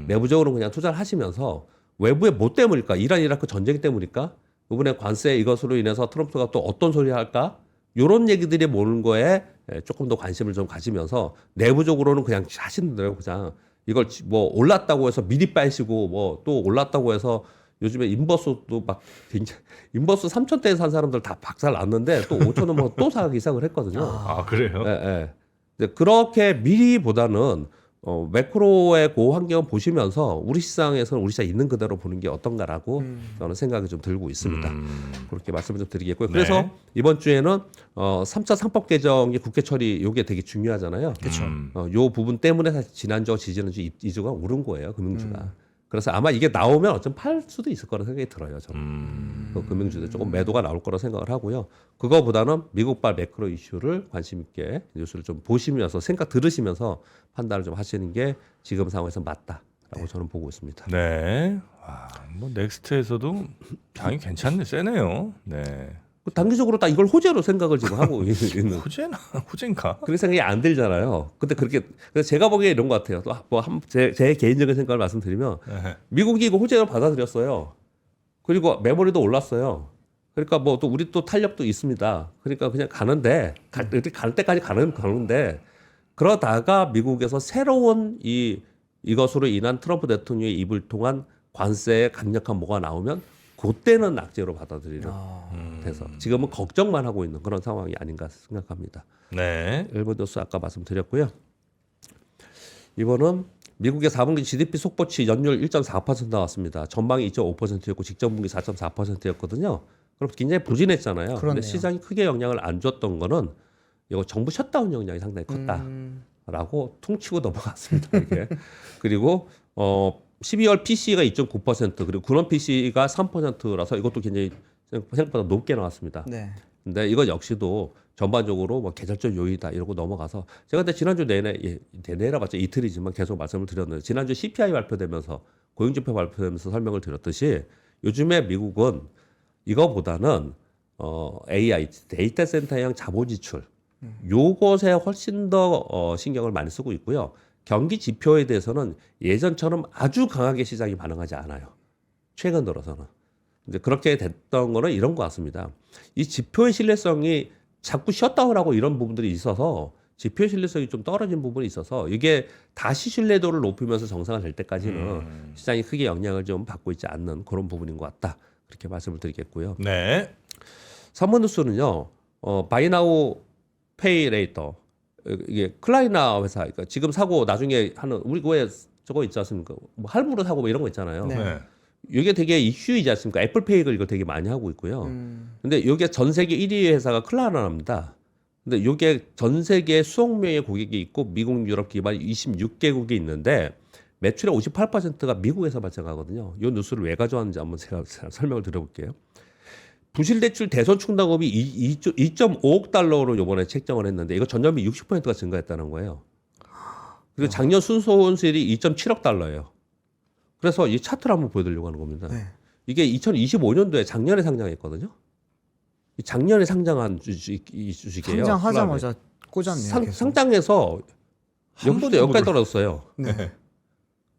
내부적으로 그냥 투자를 하시면서 외부에 뭐 때문일까? 이란 이라크 전쟁 때문일까? 이번에 관세 이것으로 인해서 트럼프가 또 어떤 소리 할까? 이런 얘기들이 모는 거에 조금 더 관심을 좀 가지면서 내부적으로는 그냥 하시는 대로 그냥 이걸 뭐 올랐다고 해서 미리 빠시고 뭐 또 올랐다고 해서 요즘에 인버스도 막 굉장히 인버스 3,000대에 산 사람들 다 박살 났는데 또 5,000원 넘어서 또 사기 시작을 했거든요. 아 그래요? 예, 예. 근데 그렇게 미리보다는 매크로의 그 환경 보시면서 우리 시장에서는 우리 시장 있는 그대로 보는 게 어떤가라고 저는 생각이 좀 들고 있습니다. 그렇게 말씀을 좀 드리겠고요. 그래서 네. 이번 주에는 3차 상법 개정이 국회 처리 요게 되게 중요하잖아요. 그렇죠. 요 부분 때문에 사실 지난주와 지지난주 이주가 오른 거예요. 금융주가. 그래서 아마 이게 나오면 어쩜 팔 수도 있을 거라는 생각이 들어요. 저는. 그 금융주도 조금 매도가 나올 거라 생각을 하고요. 그거보다는 미국발 매크로 이슈를 관심 있게 뉴스를 좀 보시면서 생각 들으시면서 판단을 좀 하시는 게 지금 상황에서 맞다라고 저는 보고 있습니다. 네. 와, 뭐 넥스트에서도 장이 괜찮네, 세네요. 네. 단기적으로 딱 이걸 호재로 생각을 지금 하고 있는. 호재인가? 그런 생각이 안 들잖아요. 근데 그래서 제가 보기에 이런 것 같아요. 제 개인적인 생각을 말씀드리면 네. 미국이 이거 호재로 받아들였어요. 그리고 메모리도 올랐어요. 그러니까 뭐 또 우리 또 탄력도 있습니다. 그러니까 그냥 가는데 이렇게 갈 때까지 가는데 그러다가 미국에서 새로운 이것으로 인한 트럼프 대통령의 입을 통한 관세의 강력한 뭐가 나오면 그때는 낙제로 받아들이는 돼서 지금은 걱정만 하고 있는 그런 상황이 아닌가 생각합니다. 네. 일본 뉴스 아까 말씀드렸고요. 이번은 미국의 4분기 GDP 속보치 연율 1.4% 나왔습니다. 전망이 2.5%였고 직전 분기 4.4%였거든요. 그럼 굉장히 부진했잖아요. 그렇네요. 근데 시장이 크게 영향을 안 줬던 거는 이거 정부 셧다운 영향이 상당히 컸다라고 퉁치고 넘어갔습니다. 이게. 그리고 12월 PC가 2.9% 그리고 군원 PC가 3%라서 이것도 굉장히 생각보다 높게 나왔습니다. 네. 근데 이거 역시도 전반적으로 뭐 계절적 요인이다 이러고 넘어가서 제가 근데 지난주 내내라 봤자 이틀이지만 계속 말씀을 드렸는데 지난주 CPI 발표되면서 고용지표 발표되면서 설명을 드렸듯이 요즘에 미국은 이거보다는 AI 데이터 센터형 자본 지출 요것에 훨씬 더 신경을 많이 쓰고 있고요. 경기 지표에 대해서는 예전처럼 아주 강하게 시장이 반응하지 않아요. 최근 들어서는. 이제 그렇게 됐던 거는 이런 것 같습니다. 이 지표의 신뢰성이 자꾸 셧다운하고 이런 부분들이 있어서 지표의 신뢰성이 좀 떨어진 부분이 있어서 이게 다시 신뢰도를 높이면서 정상화될 때까지는 시장이 크게 영향을 좀 받고 있지 않는 그런 부분인 것 같다. 그렇게 말씀을 드리겠고요. 네. 3번 뉴스는요. 바이나우 페이 레이터 이게 클라이나 회사 그러니까 지금 사고 나중에 하는 우리 왜 저거 있지 않습니까? 뭐 할부로 사고 뭐 이런 거 있잖아요. 네. 네. 이게 되게 이슈이지 않습니까? 애플페이를 이거 되게 많이 하고 있고요. 근데 이게 전 세계 1위 회사가 클라이나입니다. 근데 이게 전 세계 수억 명의 고객이 있고 미국, 유럽 기반 26개국이 있는데 매출의 58%가 미국에서 발생하거든요. 이 뉴스를 왜 가져왔는지 한번 제가 설명을 드려볼게요. 부실대출 대손 충당금이 2.5억 달러로 이번에 책정을 했는데 이거 전년비 60%가 증가했다는 거예요. 그리고 작년 순손실이 2.7억 달러예요. 그래서 이 차트를 한번 보여드리려고 하는 겁니다. 네. 이게 2025년도에 작년에 상장했거든요. 작년에 상장한 이 주식이에요. 상장하자마자 꽂았네요. 계속. 상장해서 여기부터 여기까지 떨어졌어요. 네.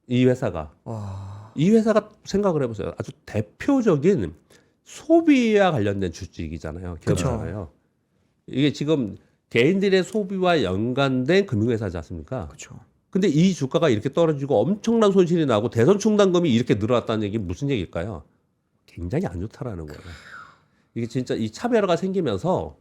이 회사가. 와. 이 회사가 생각을 해보세요. 아주 대표적인 소비와 관련된 주식이잖아요. 기업이잖아요. 이게 지금 개인들의 소비와 연관된 금융회사지 않습니까? 그렇죠. 근데 이 주가가 이렇게 떨어지고 엄청난 손실이 나고 대선 충당금이 이렇게 늘어났다는 얘기 무슨 얘기일까요? 굉장히 안 좋다라는 거예요. 이게 진짜 이 차별화가 생기면서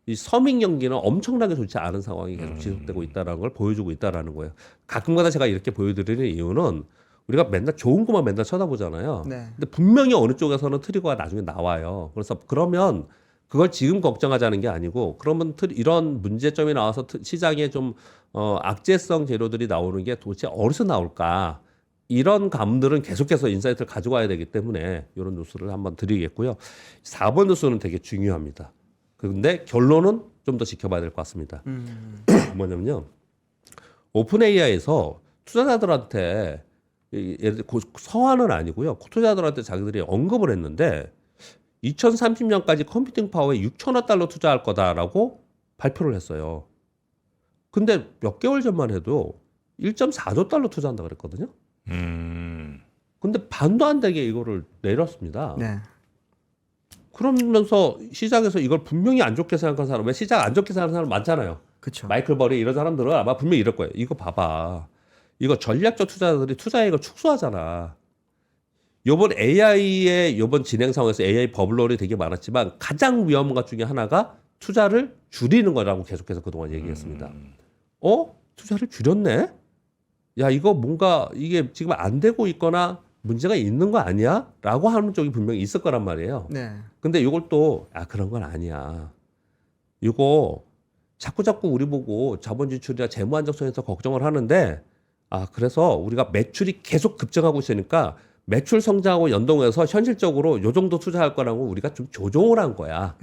이 서민 경기는 엄청나게 좋지 않은 상황이 계속 지속되고 있다는 걸 보여주고 있다라는 거예요. 가끔가다 제가 이렇게 보여드리는 이유는 우리가 맨날 좋은 것만 맨날 쳐다보잖아요. 네. 근데 분명히 어느 쪽에서는 트리거가 나중에 나와요. 그래서 그러면 그걸 지금 걱정하자는 게 아니고 그러면 이런 문제점이 나와서 시장에 좀 악재성 재료들이 나오는 게 도대체 어디서 나올까? 이런 감들은 계속해서 인사이트를 가져와야 되기 때문에 이런 뉴스를 한번 드리겠고요. 4번 뉴스는 되게 중요합니다. 그런데 결론은 좀 더 지켜봐야 될 것 같습니다. 뭐냐면요. 오픈 AI에서 투자자들한테 예를 들어 서한은 아니고요. 투자자들한테 자기들이 언급을 했는데 2030년까지 컴퓨팅 파워에 6천억 달러 투자할 거다라고 발표를 했어요. 근데 몇 개월 전만 해도 1.4조 달러 투자한다 그랬거든요. 근데 반도 안 되게 이거를 내렸습니다. 네. 그러면서 시장에서 이걸 분명히 안 좋게 생각하는 사람, 왜 시장 안 좋게 생각하는 사람 많잖아요. 그렇죠. 마이클 버리 이런 사람들은 아마 분명히 이럴 거예요. 이거 봐봐. 이거 전략적 투자자들이 투자액을 축소하잖아. 요번 AI의 요번 진행 상황에서 AI 버블러리 되게 많았지만 가장 위험한 것 중에 하나가 투자를 줄이는 거라고 계속해서 그동안 얘기했습니다. 투자를 줄였네? 야, 이거 뭔가 이게 지금 안 되고 있거나 문제가 있는 거 아니야? 라고 하는 쪽이 분명히 있을 거란 말이에요. 네. 근데 이걸 또, 그런 건 아니야. 이거 자꾸 우리 보고 자본 지출이나 재무 안정성에서 걱정을 하는데, 그래서 우리가 매출이 계속 급증하고 있으니까 매출 성장하고 연동해서 현실적으로 요 정도 투자할 거라고 우리가 좀 조정을 한 거야.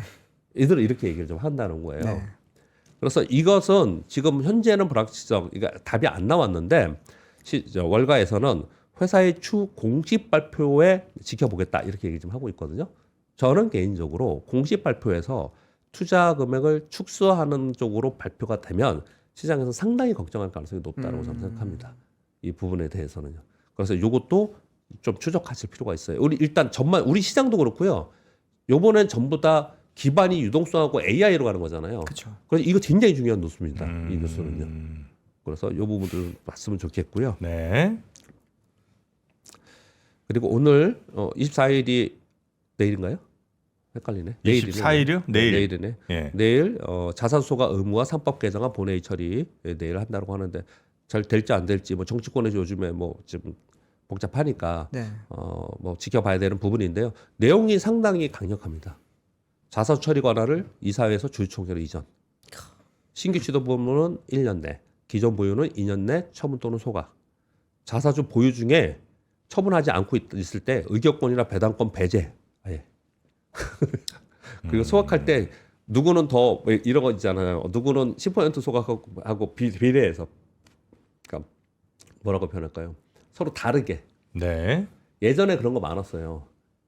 이들은 이렇게 얘기를 좀 한다는 거예요. 네. 그래서 이것은 지금 현재는 불확실성, 그러니까 답이 안 나왔는데 월가에서는 회사의 추 공식 발표에 지켜보겠다 이렇게 얘기 좀 하고 있거든요. 저는 개인적으로 공식 발표에서 투자 금액을 축소하는 쪽으로 발표가 되면 시장에서 상당히 걱정할 가능성이 높다고 저는 생각합니다. 이 부분에 대해서는요. 그래서 이것도 좀 추적하실 필요가 있어요. 우리 일단 우리 시장도 그렇고요. 요번엔 전부 다 기반이 유동성하고 AI로 가는 거잖아요. 그렇죠. 그래서 이거 굉장히 중요한 뉴스입니다. 이 뉴스는요. 그래서 이 부분들 봤으면 좋겠고요. 네. 그리고 오늘 24일이 내일인가요? 헷갈리네. 내일이네. 24일이요? 내일. 내일이네. 예. 내일 자산소가 의무화 3법 개정안 본회의 처리 내일 한다고 하는데 잘 될지 안 될지 뭐 정치권에서 요즘에 뭐 지금 복잡하니까 네. 뭐 지켜봐야 되는 부분인데요. 내용이 상당히 강력합니다. 자산 처리 권한을 이사회에서 주주총회로 이전. 신규 취득 보유는 1년 내, 기존 보유는 2년 내 처분 또는 소각. 자사주 보유 중에 처분하지 않고 있을 때 의결권이나 배당권 배제. 아예. 그리고 소각할 때 누구는 더 이런 거 있잖아요. 누구는 10% 소각하고 비례해서. 그러니까 뭐라고 표현할까요? 서로 다르게. 네. 예전에 그런 거 많았어요.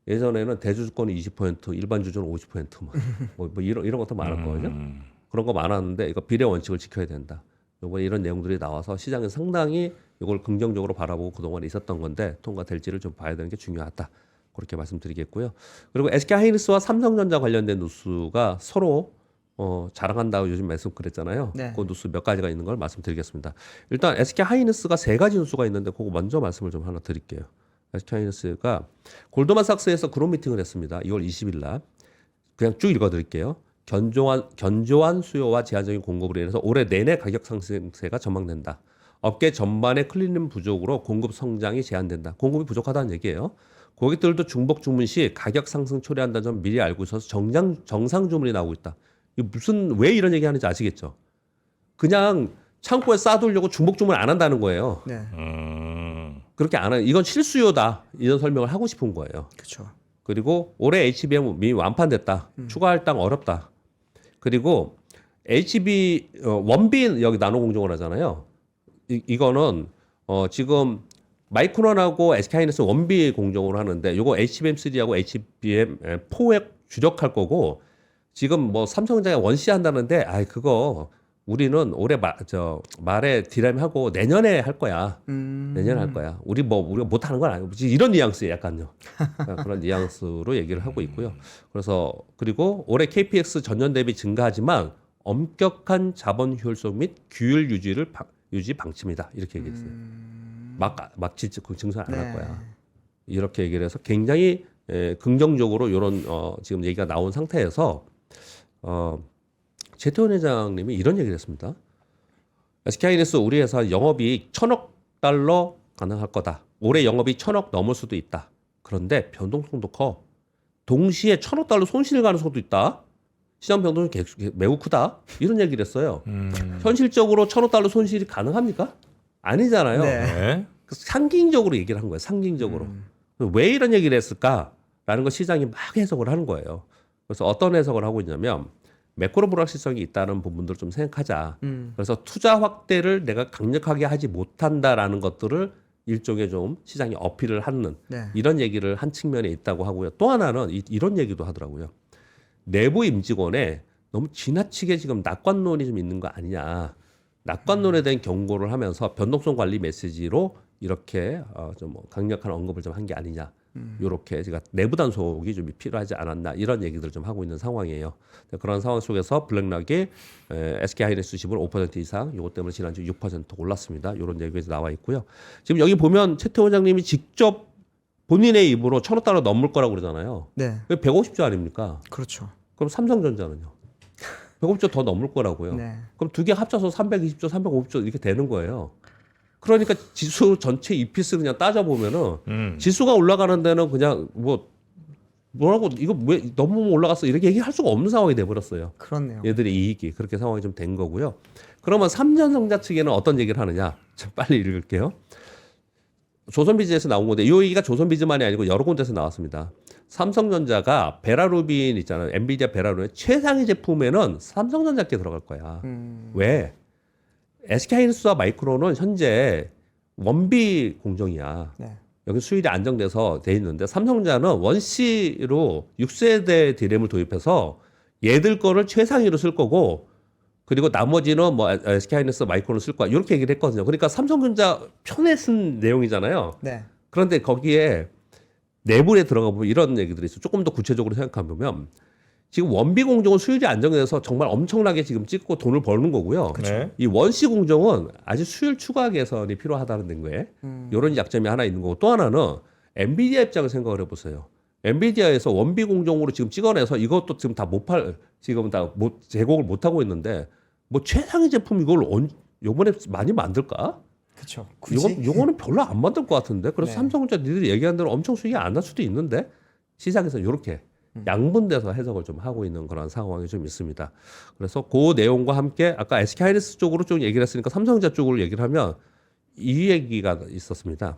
예전에는 대주주권이 20%, 일반 주주는 50%막 뭐 이런 것도 많았거든요. 그런 거 많았는데 이거 비례 원칙을 지켜야 된다. 요번에 이런 내용들이 나와서 시장에 상당히 이걸 긍정적으로 바라보고 그동안 있었던 건데 통과될지를 좀 봐야 되는 게 중요하다. 그렇게 말씀드리겠고요. 그리고 SK하이닉스와 삼성전자 관련된 뉴스가 서로 자랑한다고 요즘 말씀 그랬잖아요. 네. 그 뉴스 몇 가지가 있는 걸 말씀드리겠습니다. 일단 SK하이닉스가 3가지 뉴스가 있는데 그거 먼저 말씀을 좀 하나 드릴게요. SK하이닉스가 골드만삭스에서 그런 미팅을 했습니다. 2월 20일 날. 그냥 쭉 읽어드릴게요. 견조한 수요와 제한적인 공급으로 인해서 올해 내내 가격 상승세가 전망된다. 업계 전반의 클리닝 부족으로 공급 성장이 제한된다. 공급이 부족하다는 얘기예요. 고객들도 중복 주문 시 가격 상승 초래한다는 점 미리 알고 있어서 정상 주문이 나오고 있다. 이거 왜 이런 얘기 하는지 아시겠죠? 그냥 창고에 쌓아두려고 중복 주문 안 한다는 거예요. 네. 그렇게 안 하는, 이건 실수요다. 이런 설명을 하고 싶은 거예요. 그렇죠. 그리고 올해 HBM 이미 완판됐다. 추가 할당 어렵다. 그리고 HB 원빈 여기 나노 공정을 하잖아요. 이거는 지금 마이크론하고 SK하이닉스 원비 공정을 하는데 이거 HBM3하고 HBM4에 주력할 거고 지금 뭐 삼성전자 원시 한다는데 그거 우리는 올해 말에 디램 하고 내년에 할 거야. 내년에 할 거야. 우리가 못 하는 건 아니고 이런 뉘앙스에 약간요. 그런 뉘앙스로 얘기를 하고 있고요. 그래서 그리고 올해 KPX 전년 대비 증가하지만 엄격한 자본 효율성 및 규율 유지 방침이다. 이렇게 얘기했어요. 막 증설 안 할 거야. 이렇게 얘기를 해서 굉장히 긍정적으로 이런 지금 얘기가 나온 상태에서 최태원 회장님이 이런 얘기를 했습니다. SK하이닉스 우리 회사 영업이익 1,000억 달러 가능할 거다. 올해 영업이익 1,000억 넘을 수도 있다. 그런데 변동성도 커. 동시에 1,000억 달러 손실 가능성도 있다. 시장 변동성이 매우 크다. 이런 얘기를 했어요. 현실적으로 1,000억 달러 손실이 가능합니까? 아니잖아요. 네. 네. 상징적으로 얘기를 한 거예요. 상징적으로. 왜 이런 얘기를 했을까라는 걸 시장이 막 해석을 하는 거예요. 그래서 어떤 해석을 하고 있냐면 매크로 불확실성이 있다는 부분들을 좀 생각하자. 그래서 투자 확대를 내가 강력하게 하지 못한다라는 것들을 일종의 좀 시장이 어필을 하는 네. 이런 얘기를 한 측면에 있다고 하고요. 또 하나는 이런 얘기도 하더라고요. 내부 임직원에 너무 지나치게 지금 낙관론이 좀 있는 거 아니냐. 낙관론에 대한 경고를 하면서 변동성 관리 메시지로 이렇게 좀 강력한 언급을 좀 한 게 아니냐. 이렇게 제가 내부 단속이 좀 필요하지 않았나 이런 얘기들을 좀 하고 있는 상황이에요. 그런 상황 속에서 블랙락이 SK하이닉스 지분 5% 이상, 이것 때문에 지난주 6% 올랐습니다. 이런 얘기가 나와 있고요. 지금 여기 보면 최태원 회장님이 직접 본인의 입으로 1,000억 달러 넘을 거라고 그러잖아요. 네. 150조 아닙니까? 그렇죠. 그럼 삼성전자는요? 150조 더 넘을 거라고요. 네. 그럼 두 개 합쳐서 320조, 350조 이렇게 되는 거예요. 그러니까 지수 전체 EPS 그냥 따져보면은 지수가 올라가는 데는 그냥 뭐라고 이거 왜 너무 올라갔어 이렇게 얘기할 수가 없는 상황이 돼버렸어요. 그렇네요. 얘들의 이익이 그렇게 상황이 좀 된 거고요. 그러면 삼전성자 측에는 어떤 얘기를 하느냐? 좀 빨리 읽을게요. 조선비즈에서 나온 건데 이 얘기가 조선비즈만이 아니고 여러 군데서 나왔습니다. 삼성전자가 베라루빈 있잖아요. 엔비디아 베라루빈 최상위 제품에는 삼성전자께 들어갈 거야. 왜? SK하이닉스와 마이크론은 현재 원비 공정이야. 네. 여기 수율이 안정돼서 돼 있는데 삼성전자는 원C로 6세대 디램을 도입해서 얘들 거를 최상위로 쓸 거고 그리고 나머지는 뭐 SK하이닉스, 마이크론을 쓸 거야. 이렇게 얘기를 했거든요. 그러니까 삼성전자 편에 쓴 내용이잖아요. 네. 그런데 거기에 내부에 들어가 보면 이런 얘기들이 있어요. 조금 더 구체적으로 생각해 보면 지금 원비 공정은 수율이 안정돼서 정말 엄청나게 지금 찍고 돈을 버는 거고요. 네. 이 원시 공정은 아직 수율 추가 개선이 필요하다는 거에 이런 약점이 하나 있는 거고 또 하나는 엔비디아 입장을 생각을 해보세요. 엔비디아에서 원비 공정으로 지금 찍어내서 이것도 지금 다 지금 다 제공을 못 하고 있는데 뭐 최상위 제품 이걸 요번에 많이 만들까? 그렇죠. 요거는 별로 안 만들 것 같은데. 그래서 네. 삼성전자 니들이 얘기한 대로 엄청 수익이 안 날 수도 있는데 시장에서 이렇게 양분돼서 해석을 좀 하고 있는 그런 상황이 좀 있습니다. 그래서 그 내용과 함께 아까 SK하이닉스 쪽으로 좀 얘기를 했으니까 삼성전자 쪽으로 얘기를 하면 이 얘기가 있었습니다.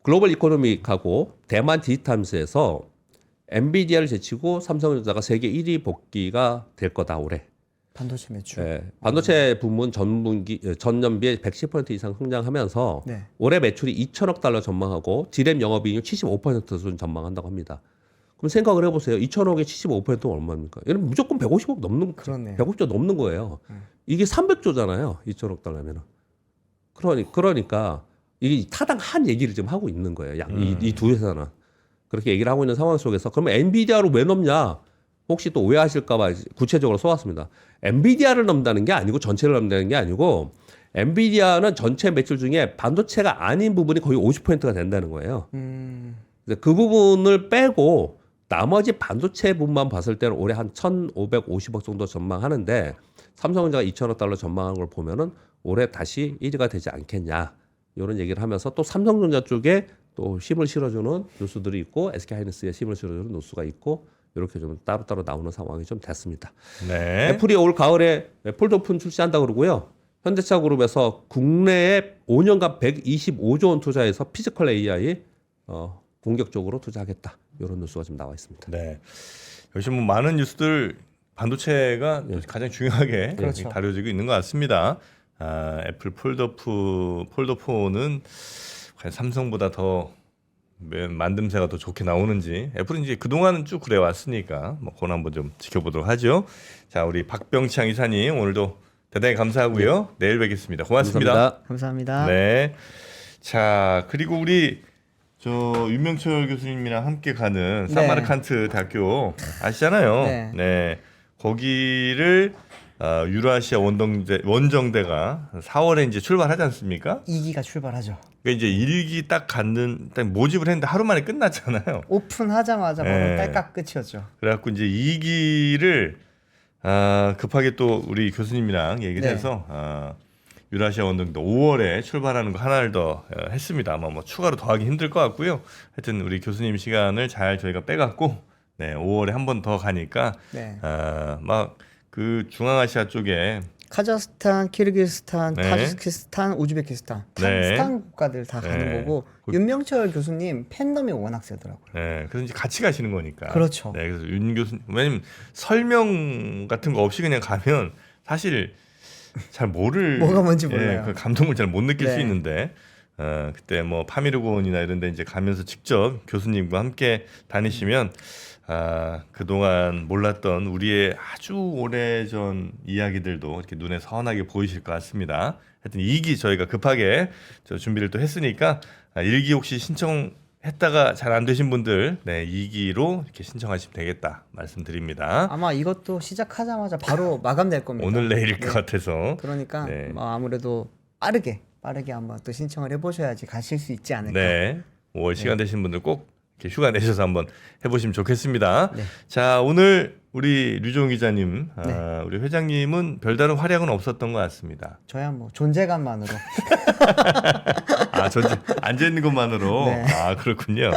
글로벌 이코노믹하고 대만 디지탐스에서 엔비디아를 제치고 삼성전자가 세계 1위 복귀가 될 거다 올해. 반도체 매출. 네, 반도체 부문 전년비에 110% 이상 성장하면서 네. 올해 매출이 2천억 달러 전망하고 디램 영업이익률 75% 수준 전망한다고 합니다. 그럼 생각을 해보세요. 2천억에 75%는 얼마입니까? 얘는 무조건 150억 넘는 그렇네요. 150조 넘는 거예요. 이게 300조잖아요. 2천억 달러면은. 그러니까 이게 타당한 얘기를 지금 하고 있는 거예요. 이 두 회사는 그렇게 얘기를 하고 있는 상황 속에서 그러면 엔비디아로 왜 넘냐? 혹시 또 오해하실까봐 구체적으로 써왔습니다. 엔비디아를 넘는다는 게 아니고 전체를 넘는다는 게 아니고 엔비디아는 전체 매출 중에 반도체가 아닌 부분이 거의 50%가 된다는 거예요. 그 부분을 빼고 나머지 반도체 부분만 봤을 때는 올해 한 1,550억 정도 전망하는데 삼성전자가 2천억 달러 전망하는 걸 보면은 올해 다시 1위가 되지 않겠냐 이런 얘기를 하면서 또 삼성전자 쪽에 또 힘을 실어주는 뉴스들이 있고 SK하이닉스에 힘을 실어주는 뉴스가 있고 이렇게 좀 따로따로 나오는 상황이 좀 됐습니다. 네. 애플이 올 가을에 폴더폰 출시한다고 그러고요. 현대차 그룹에서 국내에 5년간 125조 원 투자해서 피지컬 AI 공격적으로 투자하겠다. 이런 뉴스가 좀 나와 있습니다. 네. 역시 뭐 많은 뉴스들 반도체가 가장 중요하게 그렇죠. 다뤄지고 있는 것 같습니다. 애플 폴더폰은 과연 삼성보다 더 만듦새가 더 좋게 나오는지 애플은 이제 그동안은 쭉 그래 왔으니까 뭐 그건 한번 좀 지켜보도록 하죠. 자, 우리 박병창 이사님 오늘도 대단히 감사하고요. 내일 뵙겠습니다. 고맙습니다. 감사합니다. 감사합니다. 네. 자, 그리고 우리 저 윤명철 교수님이랑 함께 가는 네. 사마르칸트 대학교 아시잖아요. 네. 네. 거기를 유라시아 원정대가 4월에 이제 출발하지 않습니까? 2기가 출발하죠. 그러니까 이제 1기 딱 모집을 했는데 하루 만에 끝났잖아요. 오픈하자마자 바로 네. 딸깍 끝이었죠. 그래갖고 이제 2기를 급하게 또 우리 교수님이랑 얘기를 네. 해서 유라시아 원정도 5월에 출발하는 거 하나를 더 했습니다. 아마 뭐 추가로 더하기 힘들 것 같고요. 하여튼 우리 교수님 시간을 잘 저희가 빼갖고 5월에 한 번 더 가니까 네. 막 그 중앙아시아 쪽에 카자흐스탄, 키르기스탄, 네. 타지키스탄, 우즈베키스탄, 네. 스탄 국가들 다 가는 네. 거고 윤명철 교수님 팬덤이 워낙 세더라고요. 그래서 이제 같이 가시는 거니까. 그렇죠. 네, 그래서 윤 교수님 왜냐면 설명 같은 거 없이 그냥 가면 사실 잘 모를 뭐가 뭔지 몰라요. 그 감동을 잘 못 느낄 수 네. 있는데 그때 뭐 파미르곤이나 이런 데 이제 가면서 직접 교수님과 함께 다니시면 그동안 몰랐던 우리의 아주 오래전 이야기들도 이렇게 눈에 선하게 보이실 것 같습니다. 하여튼 2기 저희가 급하게 준비를 또 했으니까 1기 혹시 신청했다가 잘 안 되신 분들 2기로 이렇게 신청하시면 되겠다 말씀드립니다. 아마 이것도 시작하자마자 바로 마감될 겁니다. 오늘 내일일 네. 것 같아서. 그러니까 네. 아무래도 빠르게 한번 또 신청을 해보셔야지 가실 수 있지 않을까. 네. 5월 시간 되신 분들 꼭 이렇게 휴가 내셔서 한번 해보시면 좋겠습니다. 네. 자, 오늘 우리 류종 기자님, 네. 우리 회장님은 별다른 활약은 없었던 것 같습니다. 저야 뭐 존재감만으로. 전체 앉아 있는 것만으로. 네. 그렇군요.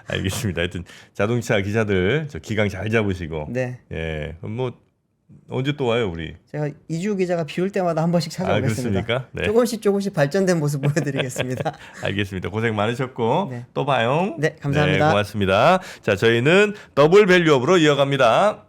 알겠습니다. 하여튼 자동차 기자들 저 기강 잘 잡으시고. 네. 예, 뭐 언제 또 와요 우리? 제가 이주 기자가 비올 때마다 한 번씩 찾아오겠습니다. 그렇습니까? 네. 조금씩 발전된 모습 보여드리겠습니다. 알겠습니다. 고생 많으셨고 네. 또 봐요. 네, 감사합니다. 네, 고맙습니다. 자, 저희는 더블 밸류업으로 이어갑니다.